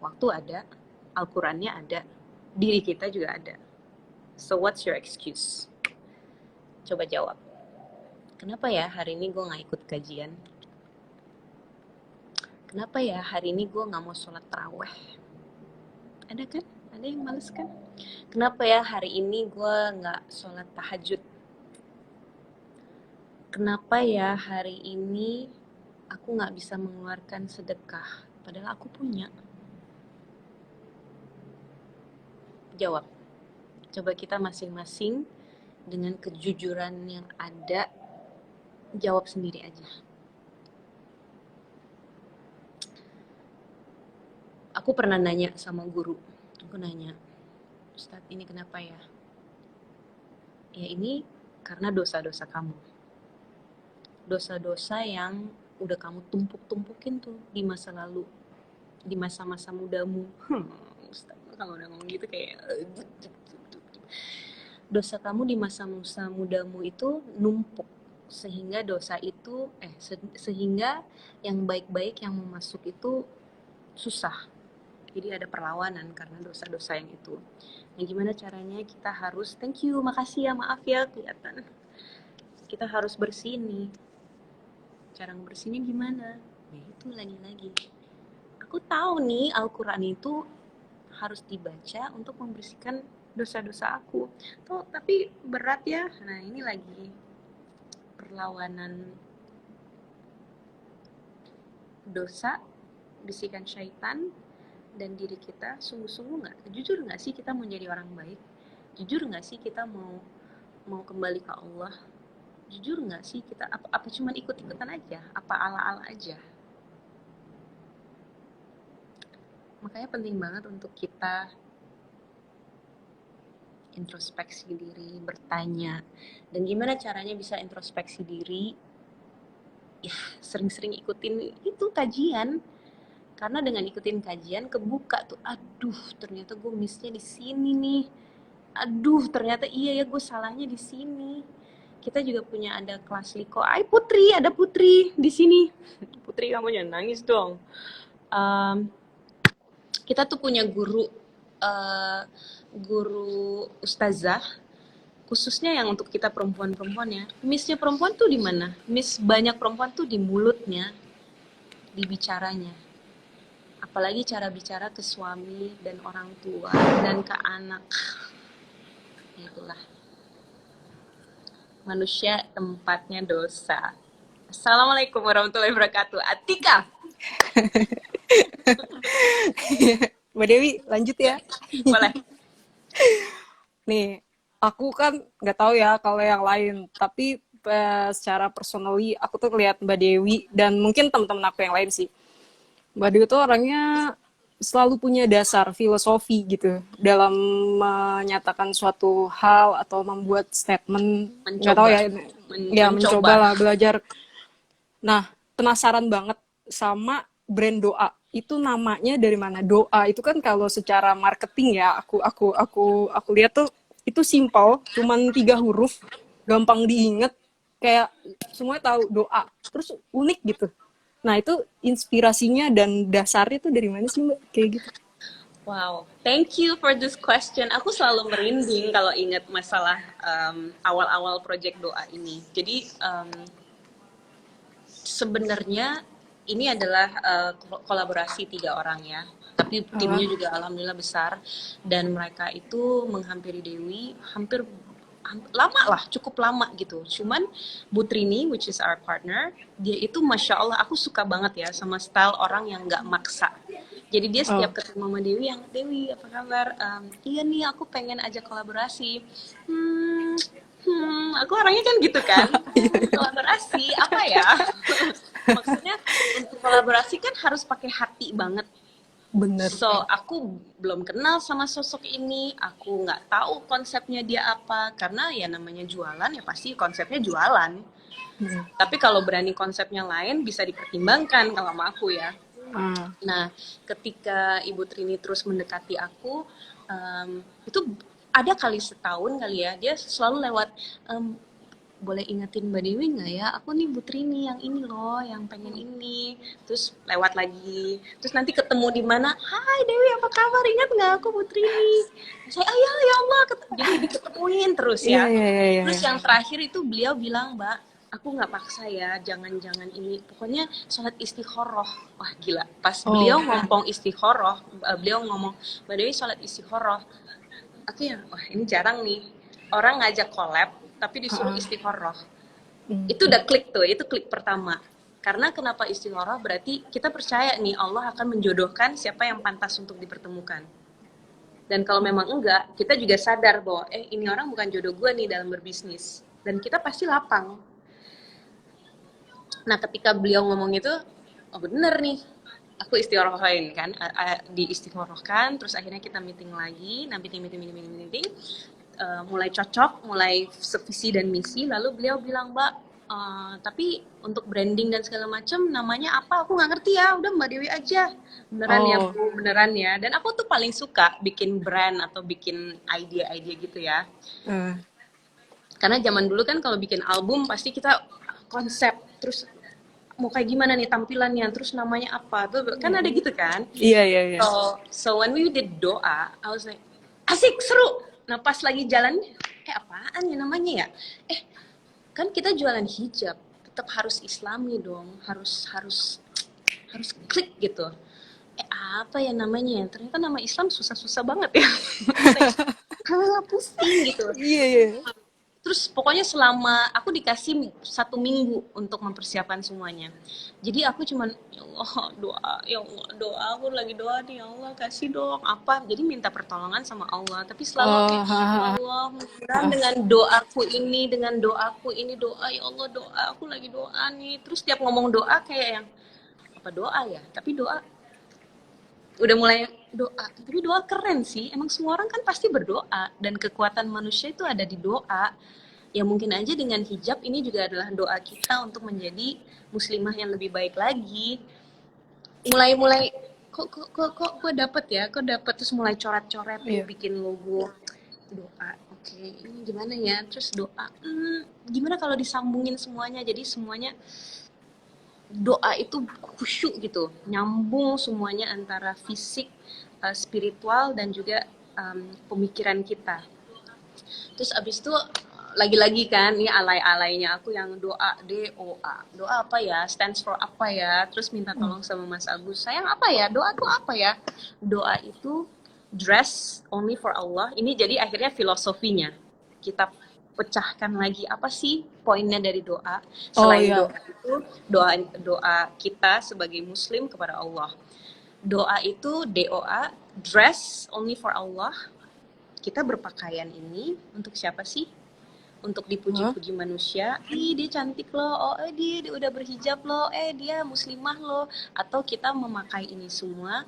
Waktu ada, Al-Qurannya ada, diri kita juga ada. So what's your excuse? Coba jawab. Kenapa ya hari ini gue nggak ikut kajian? Kenapa ya hari ini gue nggak mau sholat taraweh? Ada kan? Ada yang males kan? Kenapa ya hari ini gue nggak sholat tahajud? Kenapa ya hari ini aku nggak bisa mengeluarkan sedekah? Padahal aku punya. Jawab. Coba kita masing-masing dengan kejujuran yang ada, jawab sendiri aja. Aku pernah nanya sama guru. Aku nanya, Ustadz ini kenapa ya? Ya ini karena dosa-dosa kamu. Dosa-dosa yang udah kamu tumpuk-tumpukin tuh di masa lalu. Di masa-masa mudamu. Ustadz kalau udah ngomong gitu kayak... Dosa kamu di masa-masa mudamu itu numpuk. Sehingga dosa itu, sehingga yang baik-baik yang mau masuk itu susah. Jadi ada perlawanan karena dosa-dosa yang itu. Nah, gimana caranya kita harus, thank you, makasih ya, maaf ya, kelihatan. Kita harus bersih nih. Cara ngebersihinnya gimana? Nah, itu lagi-lagi. Aku tahu nih, Al-Quran itu harus dibaca untuk membersihkan dosa-dosa aku. Tuh, tapi berat ya. Nah, ini lagi perlawanan dosa, bisikan syaitan, dan diri kita. Sungguh-sungguh nggak? Jujur nggak sih kita mau jadi orang baik? Jujur nggak sih kita mau kembali ke Allah? Jujur nggak sih kita apa cuma ikut-ikutan aja? Apa ala-ala aja? Makanya penting banget untuk kita introspeksi diri, bertanya. Dan gimana caranya bisa introspeksi diri? Ya, sering-sering ikutin itu kajian. Karena dengan ikutin kajian kebuka tuh, aduh ternyata gue missnya di sini nih. Aduh ternyata iya ya gue salahnya di sini. Kita juga punya ada kelas liko. Putri, ada Putri di sini. Putri kamu jangan nangis dong. Kita tuh punya guru ustazah khususnya yang untuk kita perempuan-perempuan ya. Missnya perempuan tuh di mana? Miss banyak perempuan tuh di mulutnya, di bicaranya. Apalagi cara bicara ke suami dan orang tua dan ke anak. Itulah. Manusia tempatnya dosa. Assalamualaikum warahmatullahi wabarakatuh. Atika. Mbak Dewi, lanjut ya. Boleh. Nih, aku kan nggak tahu ya kalau yang lain, tapi secara personally aku tuh lihat Mbak Dewi dan mungkin teman-teman aku yang lain sih. Mbak Dewi tuh orangnya selalu punya dasar filosofi gitu dalam menyatakan suatu hal atau membuat statement. Nggak tahu ya, mencoba lah belajar. Nah, penasaran banget sama brand doa. Itu namanya dari mana? Doa itu kan kalau secara marketing ya, aku lihat tuh itu simple, cuman 3 huruf, gampang diinget, kayak semuanya tahu doa. Terus unik gitu. Nah, itu inspirasinya dan dasarnya tuh dari mana sih, Mbak? Kayak gitu. Wow, thank you for this question. Aku selalu merinding kalau ingat masalah awal-awal project doa ini. Jadi sebenarnya ini adalah kolaborasi 3 orang ya. tapi timnya juga alhamdulillah besar, dan mereka itu menghampiri Dewi hampir lama lah, cukup lama gitu. Cuman Butrini, which is our partner, dia itu Masya Allah, aku suka banget ya sama style orang yang nggak maksa. Jadi dia setiap ketemu sama Dewi, yang Dewi apa kabar? Iya nih, aku pengen ajak kolaborasi. Aku orangnya kan gitu kan, kolaborasi apa ya? Maksudnya untuk kolaborasi kan harus pakai hati banget. Bener. So, aku belum kenal sama sosok ini, aku nggak tahu konsepnya dia apa, karena ya namanya jualan ya pasti konsepnya jualan. Tapi kalau berani konsepnya lain bisa dipertimbangkan kalau sama aku ya. Nah, ketika Ibu Trini terus mendekati aku, itu ada kali setahun kali ya, dia selalu lewat, boleh ingetin Mbak Dewi nggak ya, aku nih Bu Trini yang ini loh, yang pengen ini. Terus lewat lagi, terus nanti ketemu di mana, hai Dewi apa kabar, ingat nggak aku Bu Trini? Saya, ya ya Allah, jadi diketemuin terus ya. Terus yang terakhir itu beliau bilang, Mbak, aku nggak paksa ya, jangan-jangan ini, pokoknya sholat istikharah. Wah gila, pas beliau ngomong istikharah, beliau ngomong Mbak Dewi sholat istikharah, aku ya, wah ini jarang nih orang ngajak collab tapi disuruh istikharah. Itu udah klik tuh, itu klik pertama. Karena kenapa istikharah, berarti kita percaya nih Allah akan menjodohkan siapa yang pantas untuk dipertemukan. Dan kalau memang enggak, kita juga sadar bahwa ini orang bukan jodoh gue nih dalam berbisnis, dan kita pasti lapang. Nah ketika beliau ngomong itu, oh bener nih, aku istikharahkan kan, diistikharahkan, terus akhirnya kita meeting lagi, nah meeting, mulai cocok, mulai sevisi dan misi, lalu beliau bilang, Mbak, tapi untuk branding dan segala macam namanya apa aku nggak ngerti ya, udah Mbak Dewi aja. Beneran ya Bu, beneran ya. Dan aku tuh paling suka bikin brand atau bikin ide-ide gitu ya. Karena zaman dulu kan kalau bikin album pasti kita konsep, terus mau kayak gimana nih tampilannya, terus namanya apa, kan ada gitu kan. Iya. So when we did doa, I was like, asik, seru. Nah pas lagi jalan, apaan ya namanya ya? Kan kita jualan hijab, tetap harus Islami dong, harus klik gitu. Apa ya namanya? Ternyata nama Islam susah-susah banget ya. Kalau pusing gitu. Iya. Terus pokoknya selama aku dikasih 1 minggu untuk mempersiapkan semuanya. Jadi aku cuman, ya Allah doa, ya Allah doa, aku lagi doa nih, ya Allah kasih dong apa. Jadi minta pertolongan sama Allah. Tapi selalu Allah, mudah-mudahan dengan doaku ini, doa, ya Allah doa, aku lagi doa nih. Terus tiap ngomong doa kayak yang, apa doa ya? Tapi doa, udah mulai doa. Tapi doa keren sih, emang semua orang kan pasti berdoa. Dan kekuatan manusia itu ada di doa. Ya mungkin aja dengan hijab ini juga adalah doa kita untuk menjadi muslimah yang lebih baik lagi. Mulai kok gue dapet ya, terus mulai coret-coret, bikin logo, doa. Oke, ini gimana ya? Terus doa, gimana kalau disambungin semuanya? Jadi semuanya doa itu khusyuk gitu, nyambung semuanya antara fisik, spiritual dan juga pemikiran kita. Terus abis itu lagi-lagi kan, ini alay-alaynya aku yang doa, doa apa ya, stands for apa ya, terus minta tolong sama Mas Agus, sayang apa ya, doa tuh apa ya, doa itu dress only for Allah. Ini jadi akhirnya filosofinya kita pecahkan lagi, apa sih poinnya dari doa selain doa itu, doa kita sebagai muslim kepada Allah. Doa itu DOA, dress only for Allah. Kita berpakaian ini untuk siapa sih? Untuk dipuji-puji manusia. Dia cantik loh, dia udah berhijab loh, dia muslimah loh. Atau kita memakai ini semua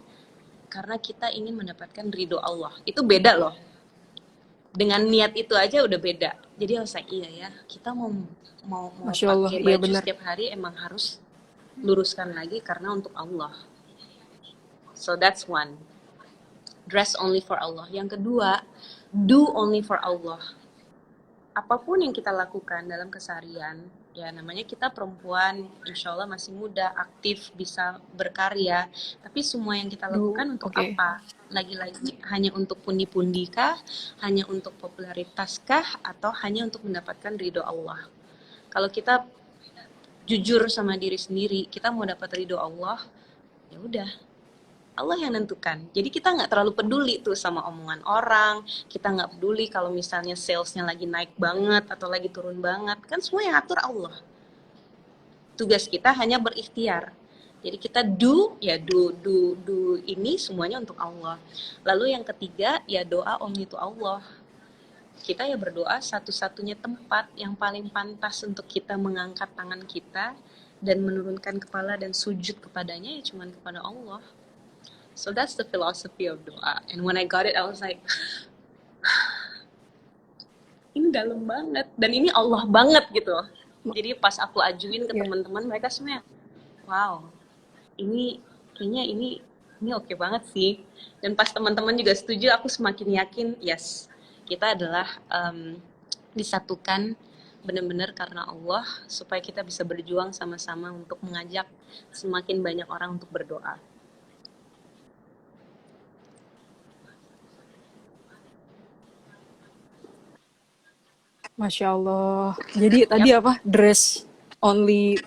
karena kita ingin mendapatkan ridho Allah. Itu beda loh. Dengan niat itu aja udah beda. Jadi harus iya ya, kita mau pakai baju setiap hari emang harus luruskan lagi karena untuk Allah. So that's one. Dress only for Allah. Yang kedua, do only for Allah. Apapun yang kita lakukan dalam keseharian, ya namanya kita perempuan, insya Allah masih muda, aktif, bisa berkarya, tapi semua yang kita lakukan untuk apa? Lagi-lagi hanya untuk pundi-pundi kah? Hanya untuk popularitas kah? Atau hanya untuk mendapatkan ridho Allah? Kalau kita jujur sama diri sendiri, kita mau dapat ridho Allah, ya udah, Allah yang nentukan. Jadi kita nggak terlalu peduli tuh sama omongan orang, kita nggak peduli kalau misalnya salesnya lagi naik banget atau lagi turun banget, kan semua yang atur Allah. Tugas kita hanya berikhtiar. Jadi kita do ini semuanya untuk Allah. Lalu yang ketiga ya doa only to Allah. Kita ya berdoa, satu-satunya tempat yang paling pantas untuk kita mengangkat tangan kita dan menurunkan kepala dan sujud kepadanya ya cuman kepada Allah. So that's the philosophy of doa. And when I got it, I was like, ini dalam banget. Dan ini Allah banget gitu. Jadi pas aku ajuin ke teman-teman, mereka semuanya, wow, ini kayaknya ini oke banget sih. Dan pas teman-teman juga setuju, aku semakin yakin, yes, kita adalah disatukan benar-benar karena Allah, supaya kita bisa berjuang sama-sama untuk mengajak semakin banyak orang untuk berdoa. Masya Allah. Jadi tadi apa? Dress only.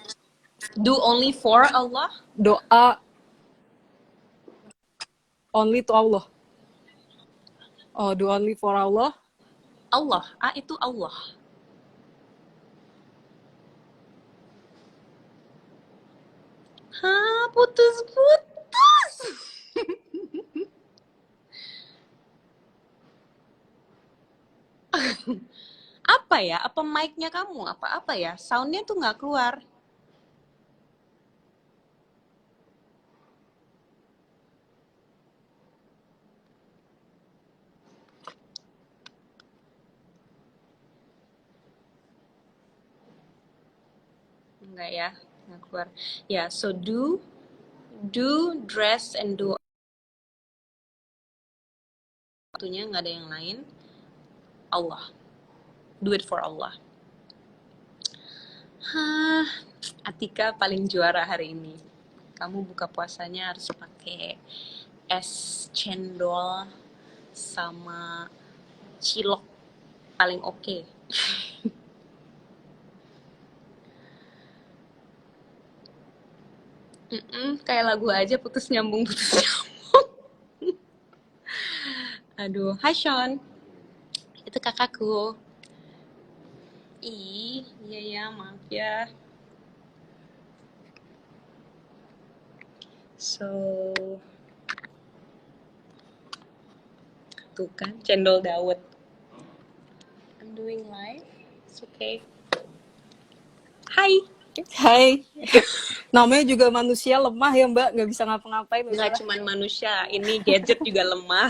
Do only for Allah. Doa only to Allah. Oh, do only for Allah. Allah. Itu Allah. Putus-putus. Apa ya? Apa mic-nya kamu? Apa ya? Sound-nya tuh nggak keluar. Enggak ya? Nggak keluar. Ya, so do, dress, and do. Waktunya nggak ada yang lain. Allah. Do it for Allah. Atika paling juara hari ini. Kamu buka puasanya harus pakai es cendol sama cilok paling oke. Kayak lagu aja, putus nyambung. Aduh, hai Sean. Itu kakakku. Iya ya, maaf ya. So, tuh kan, cendol dawet. I'm doing live, it's okay. Hai. Hai. Namanya juga manusia lemah ya Mbak, nggak bisa ngapa-ngapain. Nggak cuma manusia, ini gadget juga lemah.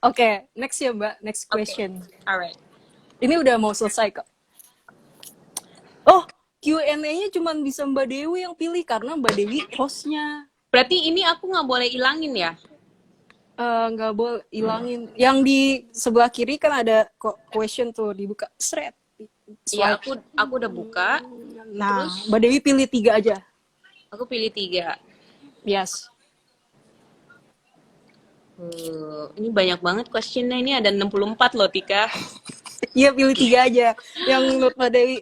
Oke, next ya Mbak, next question. Alright. Ini udah mau selesai kok. Oh, Q&A-nya cuma bisa Mbak Dewi yang pilih karena Mbak Dewi hostnya. Berarti ini aku nggak boleh ilangin ya? Nggak boleh ilangin. Yang di sebelah kiri kan ada question tuh, dibuka thread. Iya, aku udah buka. Nah, terus Mbak Dewi pilih 3 aja. Aku pilih 3. Yes. Ini banyak banget questionnya, ini ada 64 loh Tika. Iya, pilih 3 aja. Yang menurut Mbak Dewi,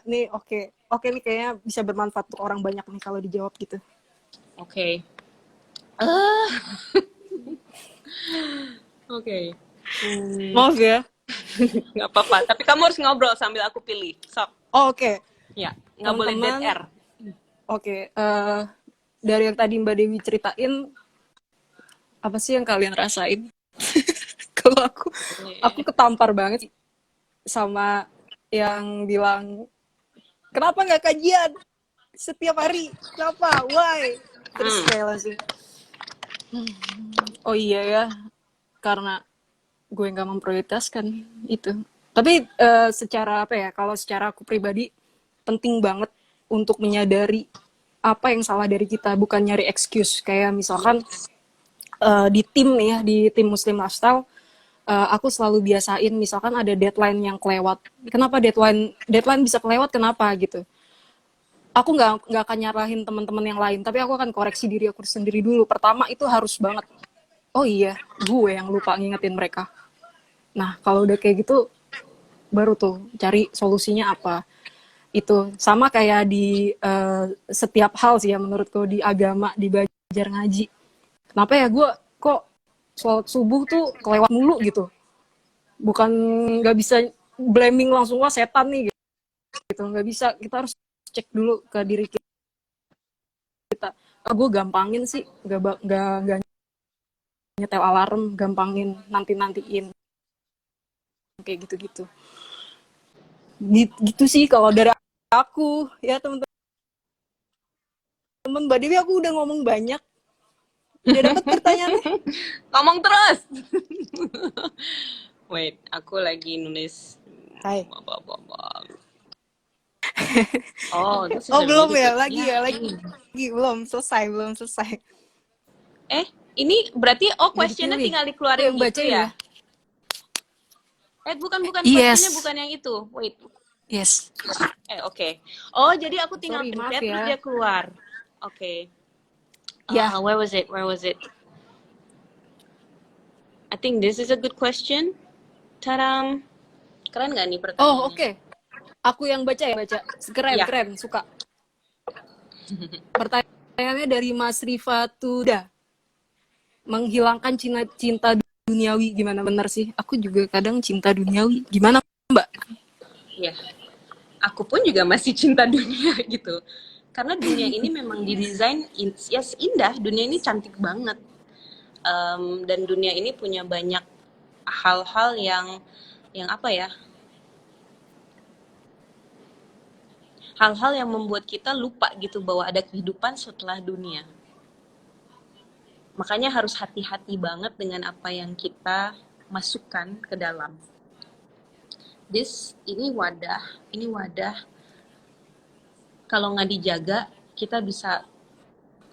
nih oke nih kayaknya bisa bermanfaat untuk orang banyak nih kalau dijawab gitu. Oke. Oke. Maaf ya. Nggak apa-apa, tapi kamu harus ngobrol sambil aku pilih. Sok. Oh, oke. Ya, nggak boleh dead air. Oke, dari yang tadi Mbak Dewi ceritain, apa sih yang kalian rasain? Kalau aku ketampar banget sama yang bilang, kenapa nggak kajian setiap hari? Kenapa? Why? Terus kayak langsung, oh iya ya, karena gue nggak memprioritaskan itu. Tapi secara apa ya? Kalau secara aku pribadi, penting banget untuk menyadari apa yang salah dari kita, bukan nyari excuse. Kayak misalkan di tim nih ya, di tim Muslim Lifestyle, aku selalu biasain misalkan ada deadline yang kelewat. Kenapa deadline bisa kelewat? Kenapa gitu? Aku nggak akan nyarahin teman-teman yang lain, tapi aku akan koreksi diri aku sendiri dulu. Pertama itu harus banget. Oh iya, gue yang lupa ngingetin mereka. Nah kalau udah kayak gitu, baru tuh cari solusinya apa. Itu sama kayak di setiap hal sih ya menurutku, di agama, di belajar ngaji. Kenapa ya gue kok sholat subuh tuh kelewat mulu gitu. Bukan nggak bisa blaming langsung wah setan nih gitu. Nggak bisa, kita harus cek dulu ke diri kita. Gue gampangin sih, nggak nyetel alarm, gampangin nanti-nantiin kayak gitu-gitu. Gitu sih kalau dari aku ya teman-teman. Mbak Dewi, aku udah ngomong banyak. Udah dapat pertanyaannya? Ngomong terus. Wait, aku lagi nulis. Hai. Oh, this is Oh a belum really ya, good. lagi Yeah, ya, lagi belum selesai. Ini berarti Udah questionnya dipilih. tinggal Aku dikeluarin yang gitu bacain ya? ya. Bukan questionnya Yes. bukan yang itu. Wait. Yes. Oke. Oh, jadi aku tinggal Sorry, maaf pencet terus ya. dia keluar. Oke. Ya. Where was it? I think this is a good question. Tadam. Keren nggak nih pertanyaannya? Oh, oke. Aku yang baca. Ya. Keren, suka. Pertanyaannya dari Mas Rifatuda. Menghilangkan cinta duniawi gimana? Bener sih, aku juga kadang cinta duniawi. Gimana, Mbak? Ya. Aku pun juga masih cinta dunia gitu. Karena dunia ini memang didesain indah. Dunia ini cantik banget. Dan dunia ini punya banyak hal-hal yang apa ya? Hal-hal yang membuat kita lupa gitu bahwa ada kehidupan setelah dunia. Makanya harus hati-hati banget dengan apa yang kita masukkan ke dalam. Ini wadah. Kalau nggak dijaga, kita bisa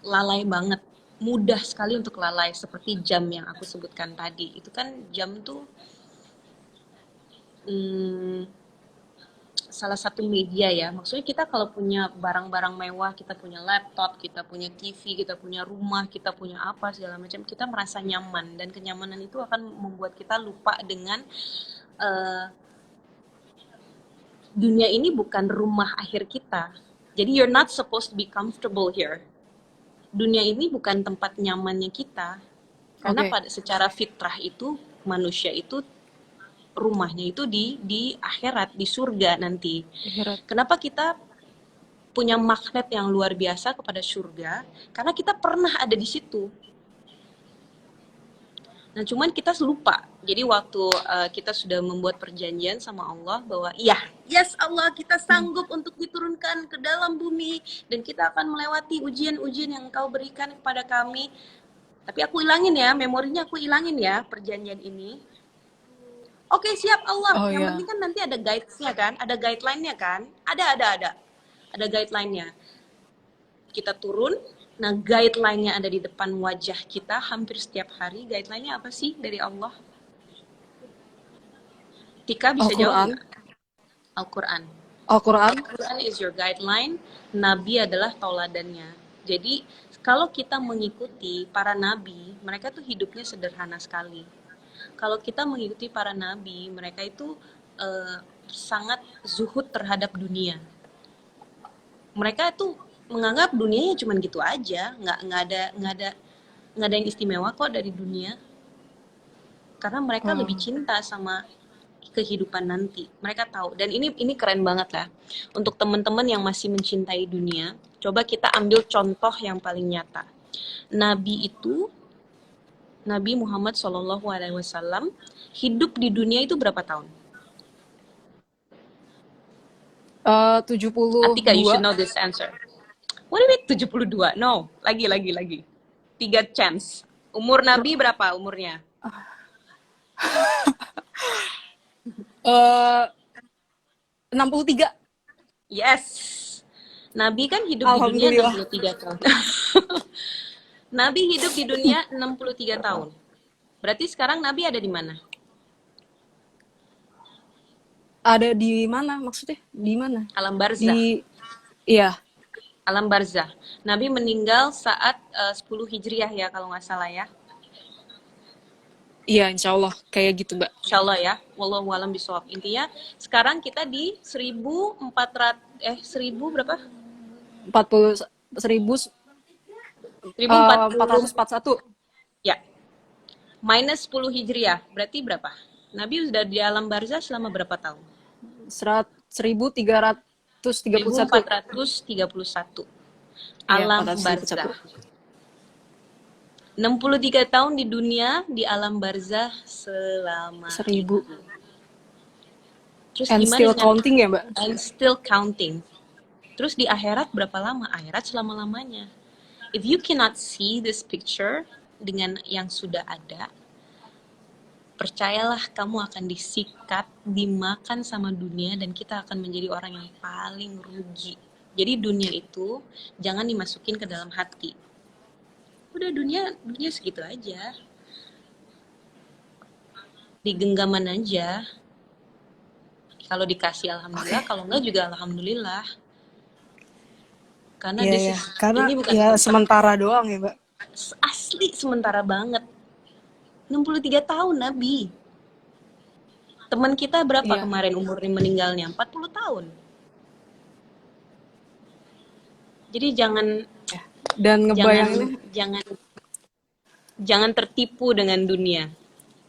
lalai banget. Mudah sekali untuk lalai, seperti jam yang aku sebutkan tadi. Itu kan jam tuh salah satu media ya. Maksudnya kita kalau punya barang-barang mewah, kita punya laptop, kita punya TV, kita punya rumah, kita punya apa segala macam, kita merasa nyaman, dan kenyamanan itu akan membuat kita lupa dengan dunia ini bukan rumah akhir kita. Jadi you're not supposed to be comfortable here. Dunia ini bukan tempat nyamannya kita. Karena secara fitrah itu manusia itu rumahnya itu di akhirat, di surga nanti. Kenapa kita punya magnet yang luar biasa kepada surga? Karena kita pernah ada di situ. Nah, cuman kita lupa. Jadi waktu kita sudah membuat perjanjian sama Allah bahwa yes Allah, kita sanggup untuk diturunkan ke dalam bumi dan kita akan melewati ujian-ujian yang Engkau berikan kepada kami. Tapi aku ilangin ya, memorinya aku ilangin ya perjanjian ini. Oke, siap Allah. Yang penting kan nanti ada guidesnya kan, ada guideline-nya kan? Ada guideline-nya. Kita turun. Nah, guideline-nya ada di depan wajah kita hampir setiap hari. Guideline-nya apa sih dari Allah? Tika bisa jawab nggak? Al-Quran. Al-Quran is your guideline. Nabi adalah tauladannya. Jadi, kalau kita mengikuti para nabi, mereka tuh hidupnya sederhana sekali. Kalau kita mengikuti para nabi, mereka itu sangat zuhud terhadap dunia. Mereka itu menganggap dunianya cuma gitu aja, nggak ada yang istimewa kok dari dunia, karena mereka lebih cinta sama kehidupan nanti. Mereka tahu, dan ini keren banget lah untuk teman-teman yang masih mencintai dunia. Coba kita ambil contoh yang paling nyata. Nabi Muhammad SAW hidup di dunia itu berapa tahun? 72. Atika, you should know this answer. What do you mean 72? No, lagi. 3 chance. Umur Nabi berapa umurnya? 63. Yes. Nabi kan hidup di dunia 63 tahun. Nabi hidup di dunia 63 tahun. Berarti sekarang Nabi ada di mana? Ada di mana maksudnya? Di mana? Alam barzah. Iya. Alam barzah. Nabi meninggal saat 10 Hijriah ya kalau nggak salah ya. Iya, insya Allah kayak gitu, Mbak. Insya Allah ya. Wallahu a'lam bishawab. Intinya sekarang kita di 1000 berapa? 1040 441. ya. Minus 10 Hijriah. Berarti berapa? Nabi sudah di alam barzah selama berapa tahun? 1331. 1431. Iya, Alam 431. barzah. 63 tahun di dunia, di alam barzah selama 1000. Terus And gimana still dengan counting ya, Mbak? and still counting? Terus di akhirat berapa lama? Akhirat selama-lamanya. If you cannot see this picture dengan yang sudah ada, percayalah kamu akan disikat, dimakan sama dunia, dan kita akan menjadi orang yang paling rugi. Jadi dunia itu jangan dimasukin ke dalam hati. Udah dunia segitu aja. Digenggaman aja. Kalau dikasih alhamdulillah, kalau enggak juga alhamdulillah. Karena Iya, karena ini bukan ya sementara doang ya, Mbak. asli sementara banget. 63 tahun Nabi. Teman kita berapa Iya. kemarin umurnya meninggalnya? 40 tahun. Jadi jangan Dan ngebayangin jangan tertipu dengan dunia.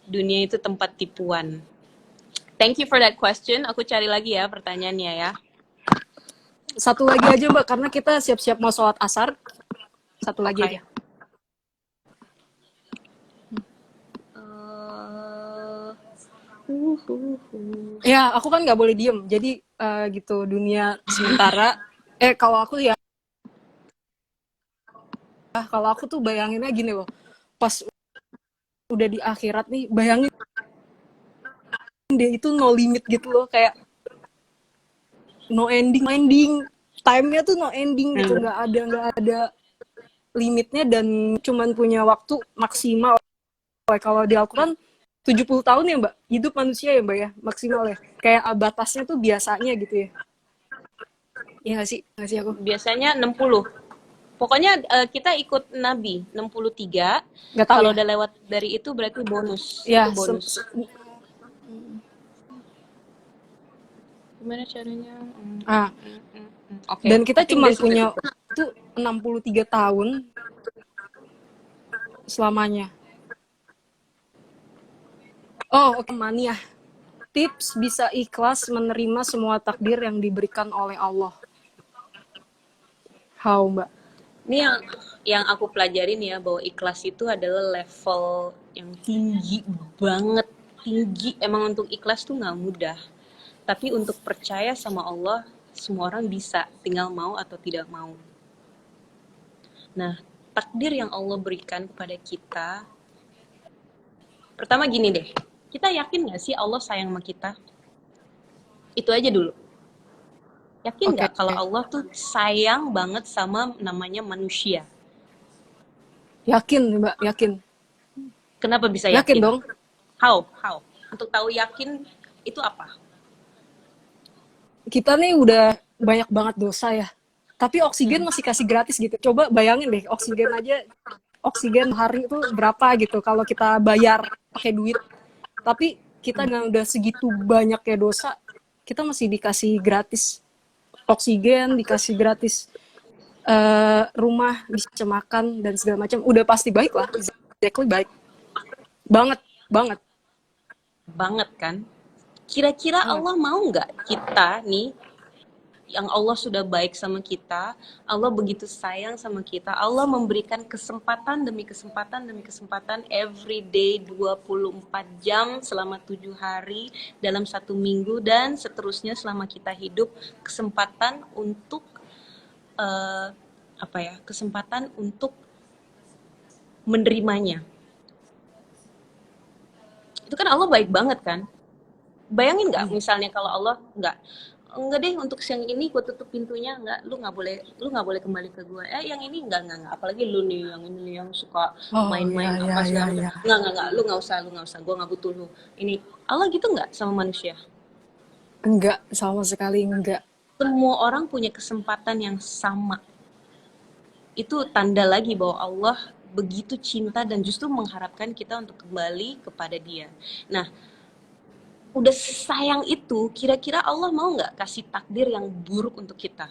Dunia itu tempat tipuan. Thank you for that question. Aku cari lagi ya pertanyaannya ya. satu lagi aja, Mbak, karena kita siap-siap mau sholat asar. Satu lagi aja. Ya, aku kan nggak boleh diem. Jadi gitu, dunia sementara. Kalau aku ya, kalau aku tuh bayanginnya gini loh. Pas udah di akhirat nih, bayangin dia itu no limit gitu loh, kayak no ending, time-nya tuh no ending gitu, nggak ada limitnya, dan cuman punya waktu maksimal. Kalau di Al-Quran 70 tahun ya, Mbak, hidup manusia ya, Mbak, ya, maksimal ya, kayak batasnya tuh biasanya gitu ya. Iya nggak sih aku? Biasanya 60. Pokoknya kita ikut Nabi 63. Nggak tahu Kalau ya. udah lewat dari itu berarti bonus. Ya, itu bonus. Gimana caranya? Okay. Dan kita cuma punya itu 63 tahun selamanya. Oh, oke, Mania. Tips bisa ikhlas menerima semua takdir yang diberikan oleh Allah. How, Mbak? Ini yang aku pelajarin ya, bahwa ikhlas itu adalah level yang tinggi banget. Tinggi. Emang untuk ikhlas tuh nggak mudah. Tapi untuk percaya sama Allah, semua orang bisa, tinggal mau atau tidak mau. Nah, takdir yang Allah berikan kepada kita, pertama gini deh, kita yakin gak sih Allah sayang sama kita? Itu aja dulu. Yakin gak kalau Allah tuh sayang banget sama namanya manusia? Yakin, Mbak, yakin. Kenapa bisa yakin? Yakin dong. How? Untuk tahu yakin itu apa? Kita nih udah banyak banget dosa ya, tapi oksigen masih kasih gratis gitu. Coba bayangin deh, oksigen hari itu berapa gitu kalau kita bayar pakai duit. Tapi kita udah segitu banyaknya dosa, kita masih dikasih gratis oksigen, dikasih gratis rumah, bisa makan dan segala macam. Udah pasti baik lah, exactly baik. Banget kan? Kira-kira Allah mau nggak kita nih, yang Allah sudah baik sama kita, Allah begitu sayang sama kita, Allah memberikan kesempatan demi kesempatan every day 24 jam selama 7 hari dalam 1 minggu dan seterusnya selama kita hidup, kesempatan untuk kesempatan untuk menerimanya. Itu kan Allah baik banget kan? Bayangin nggak misalnya kalau Allah enggak deh, untuk yang ini gue tutup pintunya, enggak, lu nggak boleh kembali ke gue. Yang ini enggak, apalagi lu nih yang ini yang suka main-main segala. Enggak, lu nggak usah, gue nggak butuh lu. Ini Allah gitu nggak sama manusia? Enggak, sama sekali enggak. Semua orang punya kesempatan yang sama. Itu tanda lagi bahwa Allah begitu cinta dan justru mengharapkan kita untuk kembali kepada Dia. Nah, udah sayang itu, kira-kira Allah mau nggak kasih takdir yang buruk untuk kita?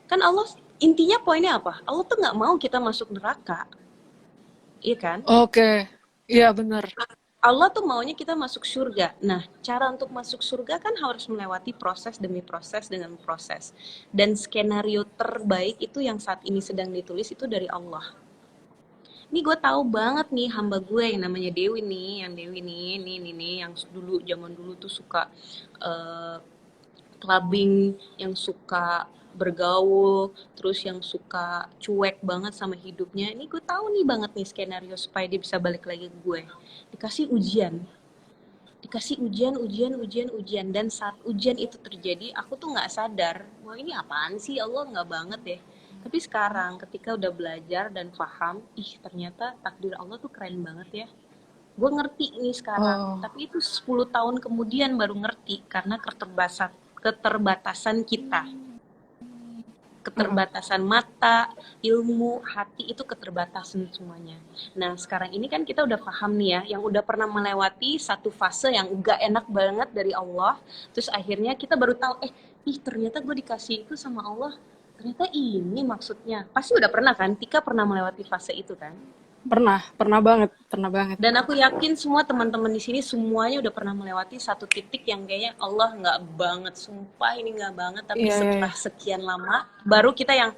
Kan Allah, intinya poinnya apa? Allah tuh nggak mau kita masuk neraka, iya kan? Oke, iya benar. Allah tuh maunya kita masuk surga. Nah, cara untuk masuk surga kan harus melewati proses demi proses dengan proses. Dan skenario terbaik itu yang saat ini sedang ditulis itu dari Allah. Ini gue tahu banget nih hamba gue yang namanya Dewi nih, yang Dewi nih, yang dulu zaman dulu tuh suka eh, clubbing, yang suka bergaul, terus yang suka cuek banget sama hidupnya. Ini gue tahu nih banget nih skenario supaya dia bisa balik lagi ke gue. Dikasih ujian, ujian, dan saat ujian itu terjadi, aku tuh nggak sadar, wah ini apaan sih, Allah nggak banget ya. Tapi sekarang ketika udah belajar dan paham, ih ternyata takdir Allah tuh keren banget ya. Gue ngerti ini sekarang, Oh, tapi itu 10 tahun kemudian baru ngerti karena keterbatasan kita, heeh. keterbatasan mata, ilmu, hati itu keterbatasan semuanya. Nah, sekarang ini kan kita udah paham nih ya, yang udah pernah melewati satu fase yang gak enak banget dari Allah, terus akhirnya kita baru tahu, ih ternyata gue dikasih itu sama Allah, ternyata ini maksudnya. Pasti udah pernah kan, Tika pernah melewati fase itu kan? Pernah banget, pernah banget. Dan aku yakin semua teman-teman di sini semuanya udah pernah melewati satu titik yang kayaknya Allah nggak banget, sumpah ini nggak banget. Tapi Iya, iya, iya. setelah sekian lama, baru kita yang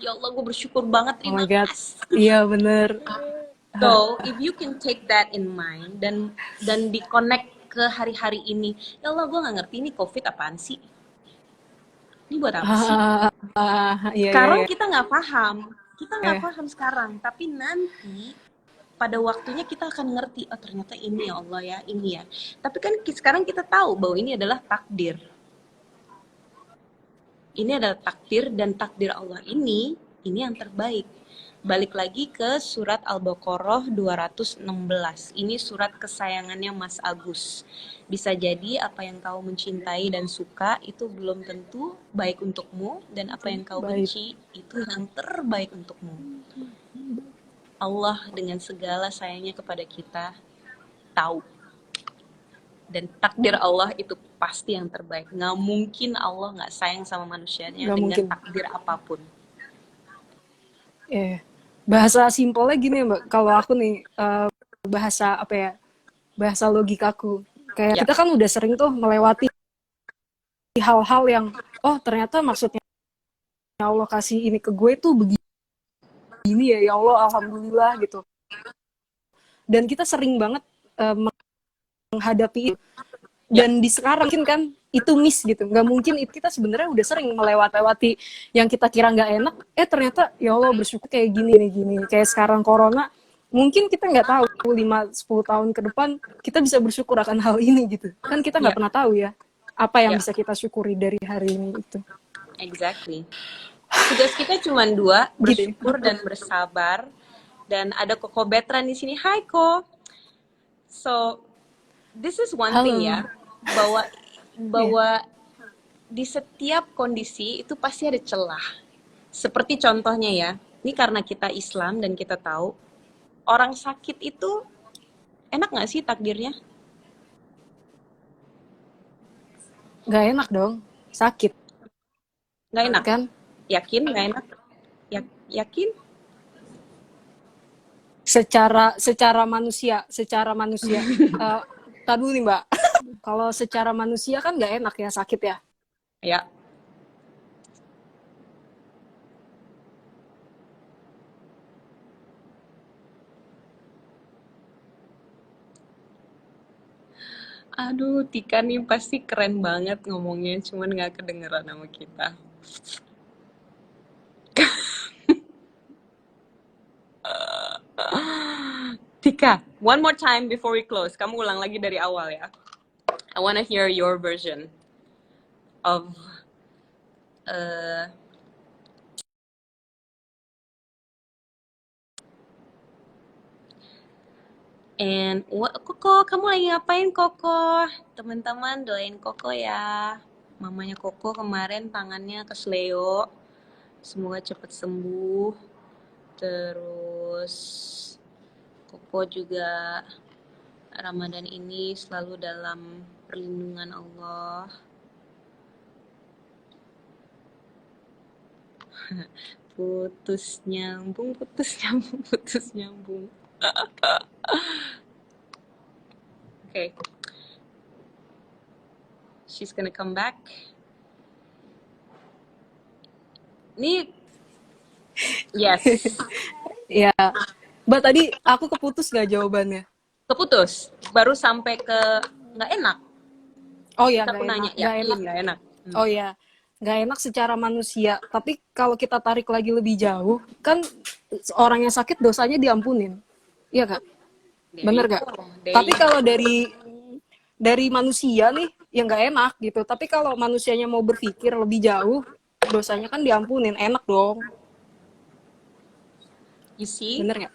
ya Allah gue bersyukur banget, Oh my terima God. kasih. Iya bener. So if you can take that in mind dan di connect ke hari-hari ini, ya Allah gue nggak ngerti ini COVID apaan sih? Ini buat apa sih? Iya, iya, Sekarang iya. kita nggak paham sekarang. Tapi nanti pada waktunya kita akan ngerti, oh ternyata ini ya Allah ya, ini ya. Tapi kan sekarang kita tahu bahwa ini adalah takdir. Ini adalah takdir, dan takdir Allah ini yang terbaik. Balik lagi ke surat Al-Baqarah 216. Ini surat kesayangannya Mas Agus. Bisa jadi apa yang kau mencintai dan suka itu belum tentu baik untukmu, dan apa yang kau Baik. benci itu yang terbaik untukmu. Allah dengan segala sayangnya kepada kita tahu, dan takdir Allah itu pasti yang terbaik. Nggak mungkin Allah nggak sayang sama manusianya Nggak dengan mungkin. takdir apapun. Iya. Bahasa simpelnya gini Mbak, kalau aku nih, bahasa apa ya, bahasa logikaku. Kayak Ya, kita kan udah sering tuh melewati hal-hal yang, oh ternyata maksudnya Allah kasih ini ke gue tuh begini ya, ya Allah Alhamdulillah gitu. Dan kita sering banget menghadapi itu. ya, Dan di sekarang mungkin kan itu miss gitu, nggak mungkin itu, kita sebenarnya udah sering melewati yang kita kira nggak enak, ternyata ya Allah bersyukur kayak gini nih, gini kayak sekarang corona, mungkin kita nggak tahu 5-10 tahun ke depan kita bisa bersyukur akan hal ini gitu kan, kita nggak ya, pernah tahu ya apa yang ya, bisa kita syukuri dari hari ini itu exactly. Tugas kita cuma dua, gitu. bersyukur dan bersabar. Dan ada Koko Betran di sini. Hai Ko. So, this is one thing Halo. ya, bahwa Ya, bahwa di setiap kondisi itu pasti ada celah. Seperti contohnya ya, ini karena kita Islam dan kita tahu orang sakit itu enak nggak sih takdirnya? nggak enak dong, sakit Nggak enak. kan. Yakin nggak enak? Yakin? Secara manusia tar dulu nih Mbak, kalau secara manusia kan nggak enak ya sakit ya. Ya. Aduh, Tika nih pasti keren banget ngomongnya, cuman nggak kedengeran sama kita. Tika, one more time before we close. Kamu ulang lagi dari awal ya. I wanna hear your version of uh, and what, Koko, kamu lagi ngapain Koko? Teman-teman doain Koko ya. Mamanya Koko kemarin tangannya kesleo. Semoga cepat sembuh. Terus Koko juga Ramadan ini selalu dalam perlindungan Allah. Putus nyambung, putus nyambung, putus nyambung. Okay. She's gonna come back. Nih, yes. Ya, Mbak tadi aku keputus gak jawabannya? Keputus. Baru sampai ke nggak enak. Oh ya, Aku nggak enak, nanya, nggak yakin enak. nggak enak? Oh ya, nggak enak secara manusia. Tapi kalau kita tarik lagi lebih jauh, kan orang yang sakit dosanya diampunin, iya kak? Bener gak? Tapi kalau dari manusia nih, ya nggak enak gitu. Tapi kalau manusianya mau berpikir lebih jauh, dosanya kan diampunin, enak dong. You see? Bener nggak?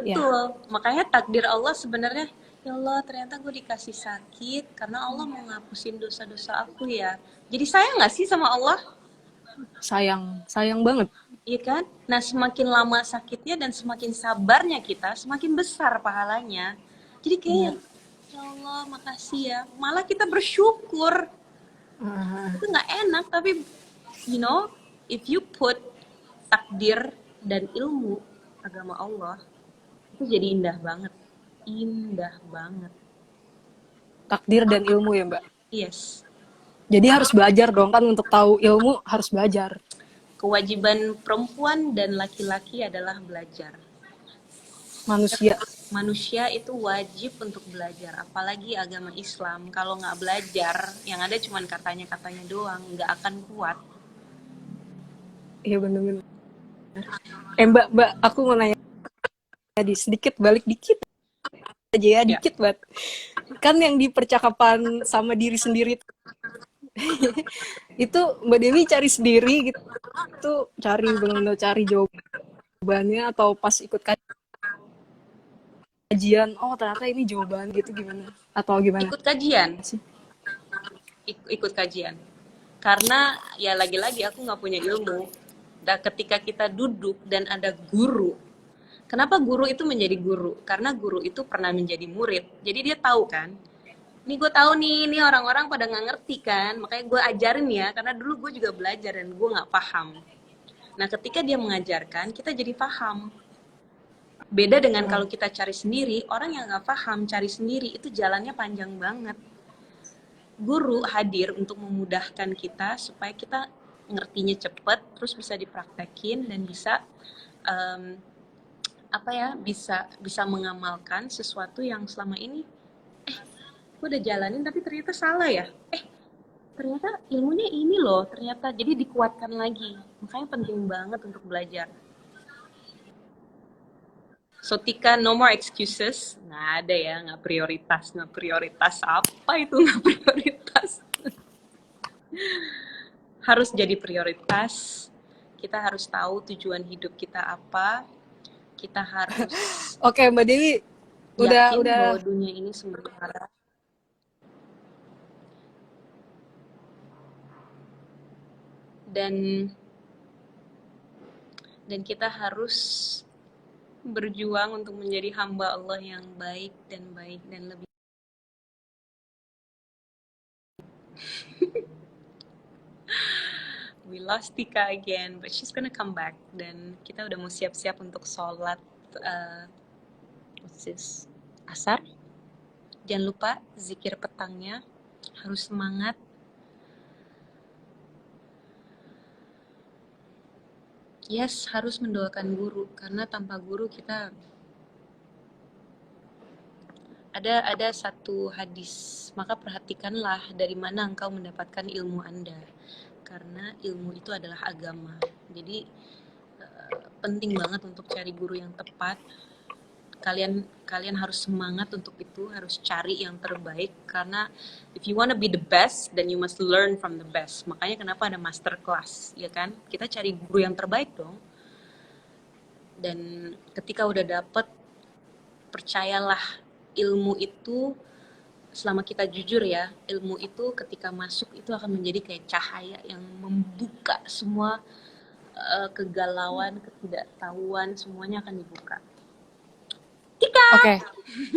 Ya. Betul. Makanya takdir Allah sebenarnya, ya Allah ternyata gue dikasih sakit karena Allah mau ngapusin dosa-dosa aku ya. Jadi sayang nggak sih sama Allah? Sayang banget. Iya kan? Nah semakin lama sakitnya dan semakin sabarnya kita, semakin besar pahalanya. Jadi kayak, ya Allah makasih ya. Malah kita bersyukur. Itu nggak enak, tapi you know, if you put takdir dan ilmu agama Allah, itu jadi indah banget. Indah banget. Takdir dan ilmu ya mbak. Yes. Jadi harus belajar dong kan, untuk tahu ilmu harus belajar. Kewajiban perempuan dan laki-laki adalah belajar. Manusia itu wajib untuk belajar, apalagi agama Islam. Kalau nggak belajar, yang ada cuma katanya-katanya doang, nggak akan kuat. Iya benar-benar. Mbak, aku mau nanya sedikit, balik dikit aja ya, dikit banget. Kan yang di percakapan sama diri sendiri itu Mbak Dewi cari sendiri gitu, itu cari benar-benar cari jawabannya, atau pas ikut kajian, oh ternyata ini jawaban gitu, gimana? Atau gimana? Ikut kajian sih. Ikut kajian. Karena ya lagi-lagi aku nggak punya ilmu. Dan ketika kita duduk dan ada guru, kenapa guru itu menjadi guru? Karena guru itu pernah menjadi murid. Jadi dia tahu kan, ini gue tahu nih, ini orang-orang pada nggak ngerti kan, makanya gue ajarin ya, karena dulu gue juga belajar dan gue nggak paham. Nah ketika dia mengajarkan, kita jadi paham. Beda dengan kalau kita cari sendiri, orang yang nggak paham cari sendiri itu jalannya panjang banget. Guru hadir untuk memudahkan kita supaya kita ngertinya cepet, terus bisa dipraktekin dan bisa bisa mengamalkan sesuatu yang selama ini gue udah jalanin tapi ternyata salah ya. Ternyata ilmunya ini loh, ternyata jadi dikuatkan lagi. Makanya penting banget untuk belajar. So Tika, no more excuses. Nggak ada ya, nggak prioritas. Apa itu nggak prioritas? Harus jadi prioritas. Kita harus tahu tujuan hidup kita apa. Kita harus Oke Mbak Dewi, yakin udah bahwa dunia ini sementara. Dan kita harus berjuang untuk menjadi hamba Allah yang baik dan lebih. We lost Tika again, but she's gonna come back. Dan kita udah mau siap-siap untuk sholat asar. Jangan lupa zikir petangnya, harus semangat. Yes, harus mendoakan guru, karena tanpa guru kita ada satu hadis, maka perhatikanlah dari mana engkau mendapatkan ilmu Anda, karena ilmu itu adalah agama. Jadi penting banget untuk cari guru yang tepat. Kalian harus semangat untuk itu, harus cari yang terbaik, karena if you wanna be the best, then you must learn from the best. Makanya kenapa ada master class, ya kan? Kita cari guru yang terbaik dong. Dan ketika udah dapet, percayalah, ilmu itu selama kita jujur ya, ilmu itu ketika masuk itu akan menjadi kayak cahaya yang membuka semua kegalauan, ketidaktahuan, semuanya akan dibuka. Oke.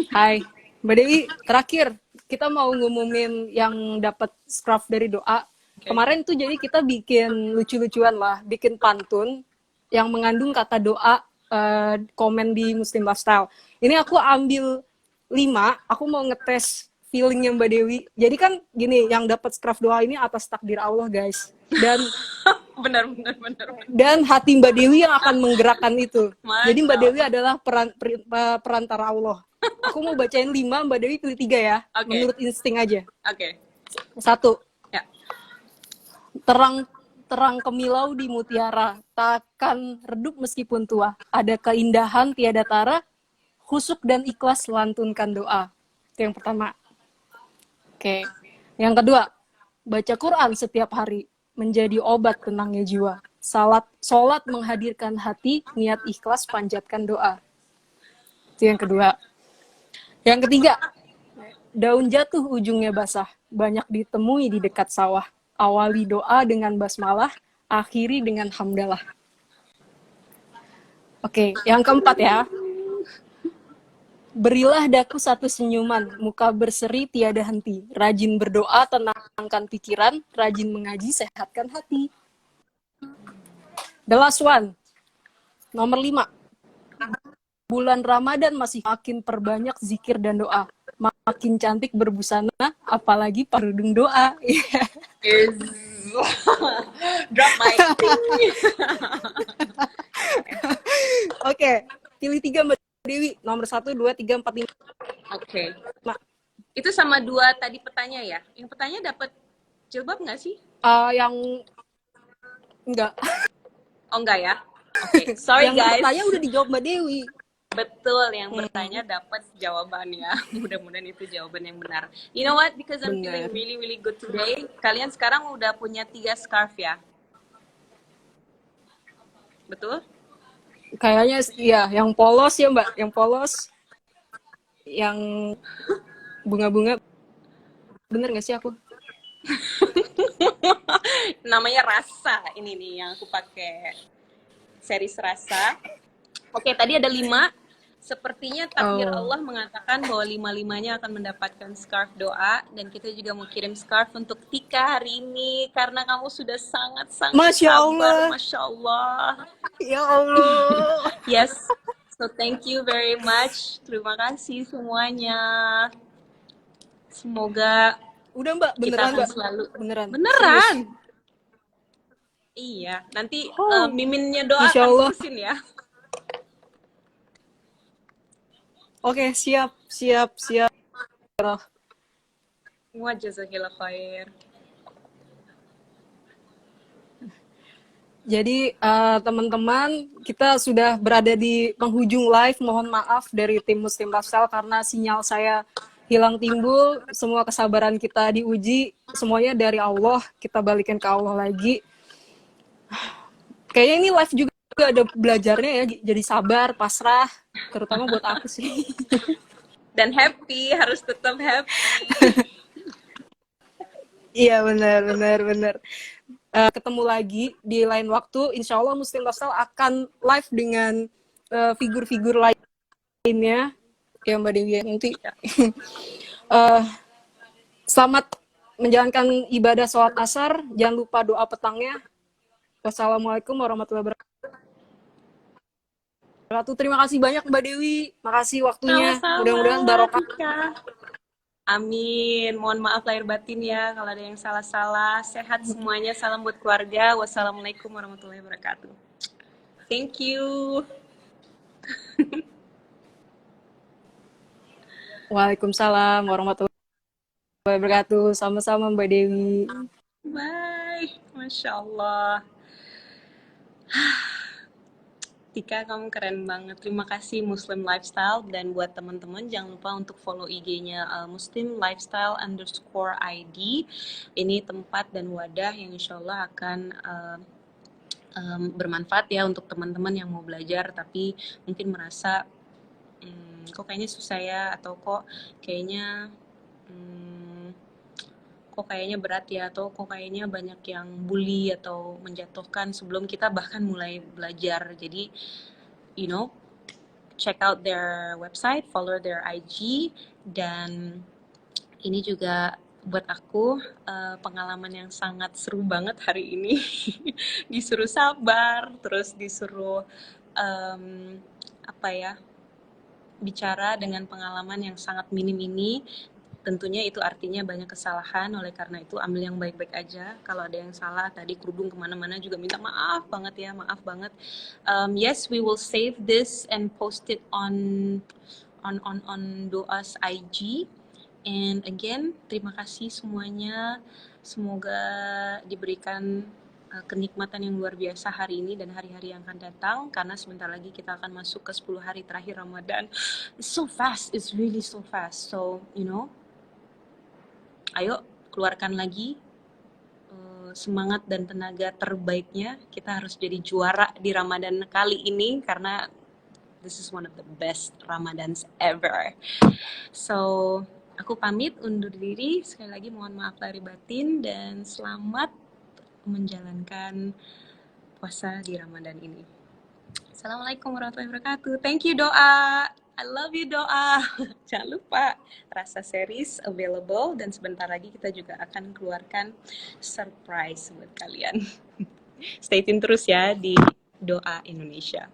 Hai, Mbak Dewi. Terakhir, kita mau ngumumin yang dapat scarf dari doa. Okay. Kemarin tuh jadi kita bikin lucu-lucuan lah, bikin pantun yang mengandung kata doa, komen di Muslim Lifestyle. Ini aku ambil 5, aku mau ngetes feelingnya Mbak Dewi. Jadi kan gini, yang dapat scarf doa ini atas takdir Allah, guys. benar. Dan hati Mbak Dewi yang akan menggerakkan itu. Masya Jadi Mbak Dewi Allah. adalah perantara Allah. Aku mau bacain 5, Mbak Dewi pilih 3 ya. Oke. Menurut insting aja. Oke. 1. Ya. Terang kemilau di mutiara, takkan redup meskipun tua. Ada keindahan tiada tara, khusuk dan ikhlas lantunkan doa. Itu yang pertama. Oke. Yang kedua, baca Quran setiap hari, menjadi obat tenangnya jiwa. Salat menghadirkan hati, niat ikhlas panjatkan doa. Itu yang kedua. Yang ketiga, daun jatuh ujungnya basah, banyak ditemui di dekat sawah. Awali doa dengan basmalah, akhiri dengan hamdalah. Oke, yang keempat ya. Berilah daku satu senyuman, muka berseri tiada henti. Rajin berdoa, tenangkan pikiran, rajin mengaji, sehatkan hati. The last one. Nomor 5. Bulan Ramadan masih makin perbanyak zikir dan doa. Makin cantik berbusana, apalagi parudung doa. Drop my Oke, pilih 3 Mbak Dewi. Nomor 1, 2, 3, 4, 5. Oke. Itu sama 2 tadi petanya ya? Yang petanya dapat jilbab nggak sih? Yang enggak. Oh enggak ya? Oke, sorry yang guys. Yang bertanya udah dijawab Mbak Dewi. Betul, yang bertanya dapat jawabannya. Mudah-mudahan itu jawaban yang benar. You know what? Because I'm feeling really, really good today. Kalian sekarang udah punya 3 scarf ya? Betul? Kayaknya iya, yang polos ya Mbak, yang polos, yang bunga-bunga. Bener nggak sih aku? Namanya Rasa ini nih yang aku pakai, series Rasa. Oke, tadi ada 5. Sepertinya takdir Allah mengatakan bahwa 5-5-nya akan mendapatkan scarf doa, dan kita juga mau kirim scarf untuk Tika hari ini karena kamu sudah sangat-sangat sabar. Masya Allah. Ya Allah. Yes. So thank you very much. Terima kasih semuanya. Semoga udah Mbak, beneran Mbak. Selalu beneran. Serius. Iya, nanti miminnya doa Insya Allah. akan terusin ya. Oke, siap. Wa jazakillah khair. Jadi teman-teman, kita sudah berada di penghujung live. Mohon maaf dari tim Muslim Lifestyle karena sinyal saya hilang timbul. Semua kesabaran kita diuji. Semuanya dari Allah. Kita balikin ke Allah lagi. Kayaknya ini live juga ada belajarnya ya. Jadi sabar, pasrah. Terutama buat aku sih. Dan happy, harus tetap happy. Iya, benar. Ketemu lagi di lain waktu. Insya Allah Muslim Lifestyle akan live dengan figur-figur lainnya. Ya Mbak Dewi nanti. Selamat menjalankan ibadah sholat asar. Jangan lupa doa petangnya. Wassalamualaikum warahmatullahi wabarakatuh. Terima kasih banyak Mbak Dewi. Makasih waktunya. Mudah-mudahan barokah. Amin. Mohon maaf lahir batin ya kalau ada yang salah-salah. Sehat semuanya. Salam buat keluarga. Wassalamualaikum warahmatullahi wabarakatuh. Thank you. Waalaikumsalam warahmatullahi wabarakatuh. Sama-sama Mbak Dewi. Bye. Masya Allah. Tika, kamu keren banget. Terima kasih Muslim Lifestyle. Dan buat teman-teman jangan lupa untuk follow IG-nya Muslim Lifestyle _ID. Ini tempat dan wadah yang insya Allah akan bermanfaat ya untuk teman-teman yang mau belajar tapi mungkin merasa kok kayaknya susah ya, atau kok kayaknya kok kayaknya berat ya, atau kok kayaknya banyak yang bully atau menjatuhkan sebelum kita bahkan mulai belajar. Jadi, you know, check out their website, follow their IG, dan ini juga buat aku pengalaman yang sangat seru banget hari ini. Disuruh sabar, terus disuruh apa ya, bicara dengan pengalaman yang sangat minim ini. Tentunya itu artinya banyak kesalahan, oleh karena itu ambil yang baik-baik aja. Kalau ada yang salah, tadi kerudung kemana-mana juga minta maaf banget ya, maaf banget. Yes, we will save this and post it on Doa's IG. And again, terima kasih semuanya. Semoga diberikan kenikmatan yang luar biasa hari ini dan hari-hari yang akan datang, karena sebentar lagi kita akan masuk ke 10 hari terakhir Ramadan. It's so fast, it's really so fast. So, you know, ayo keluarkan lagi semangat dan tenaga terbaiknya. Kita harus jadi juara di Ramadan kali ini, karena this is one of the best Ramadans ever. So, aku pamit undur diri. Sekali lagi mohon maaf lahir batin, dan selamat menjalankan puasa di Ramadan ini. Assalamualaikum warahmatullahi wabarakatuh. Thank you Doa. I love you Doa. Jangan lupa Rasa Series available, dan sebentar lagi kita juga akan keluarkan surprise buat kalian. Stay tune terus ya di Doa Indonesia.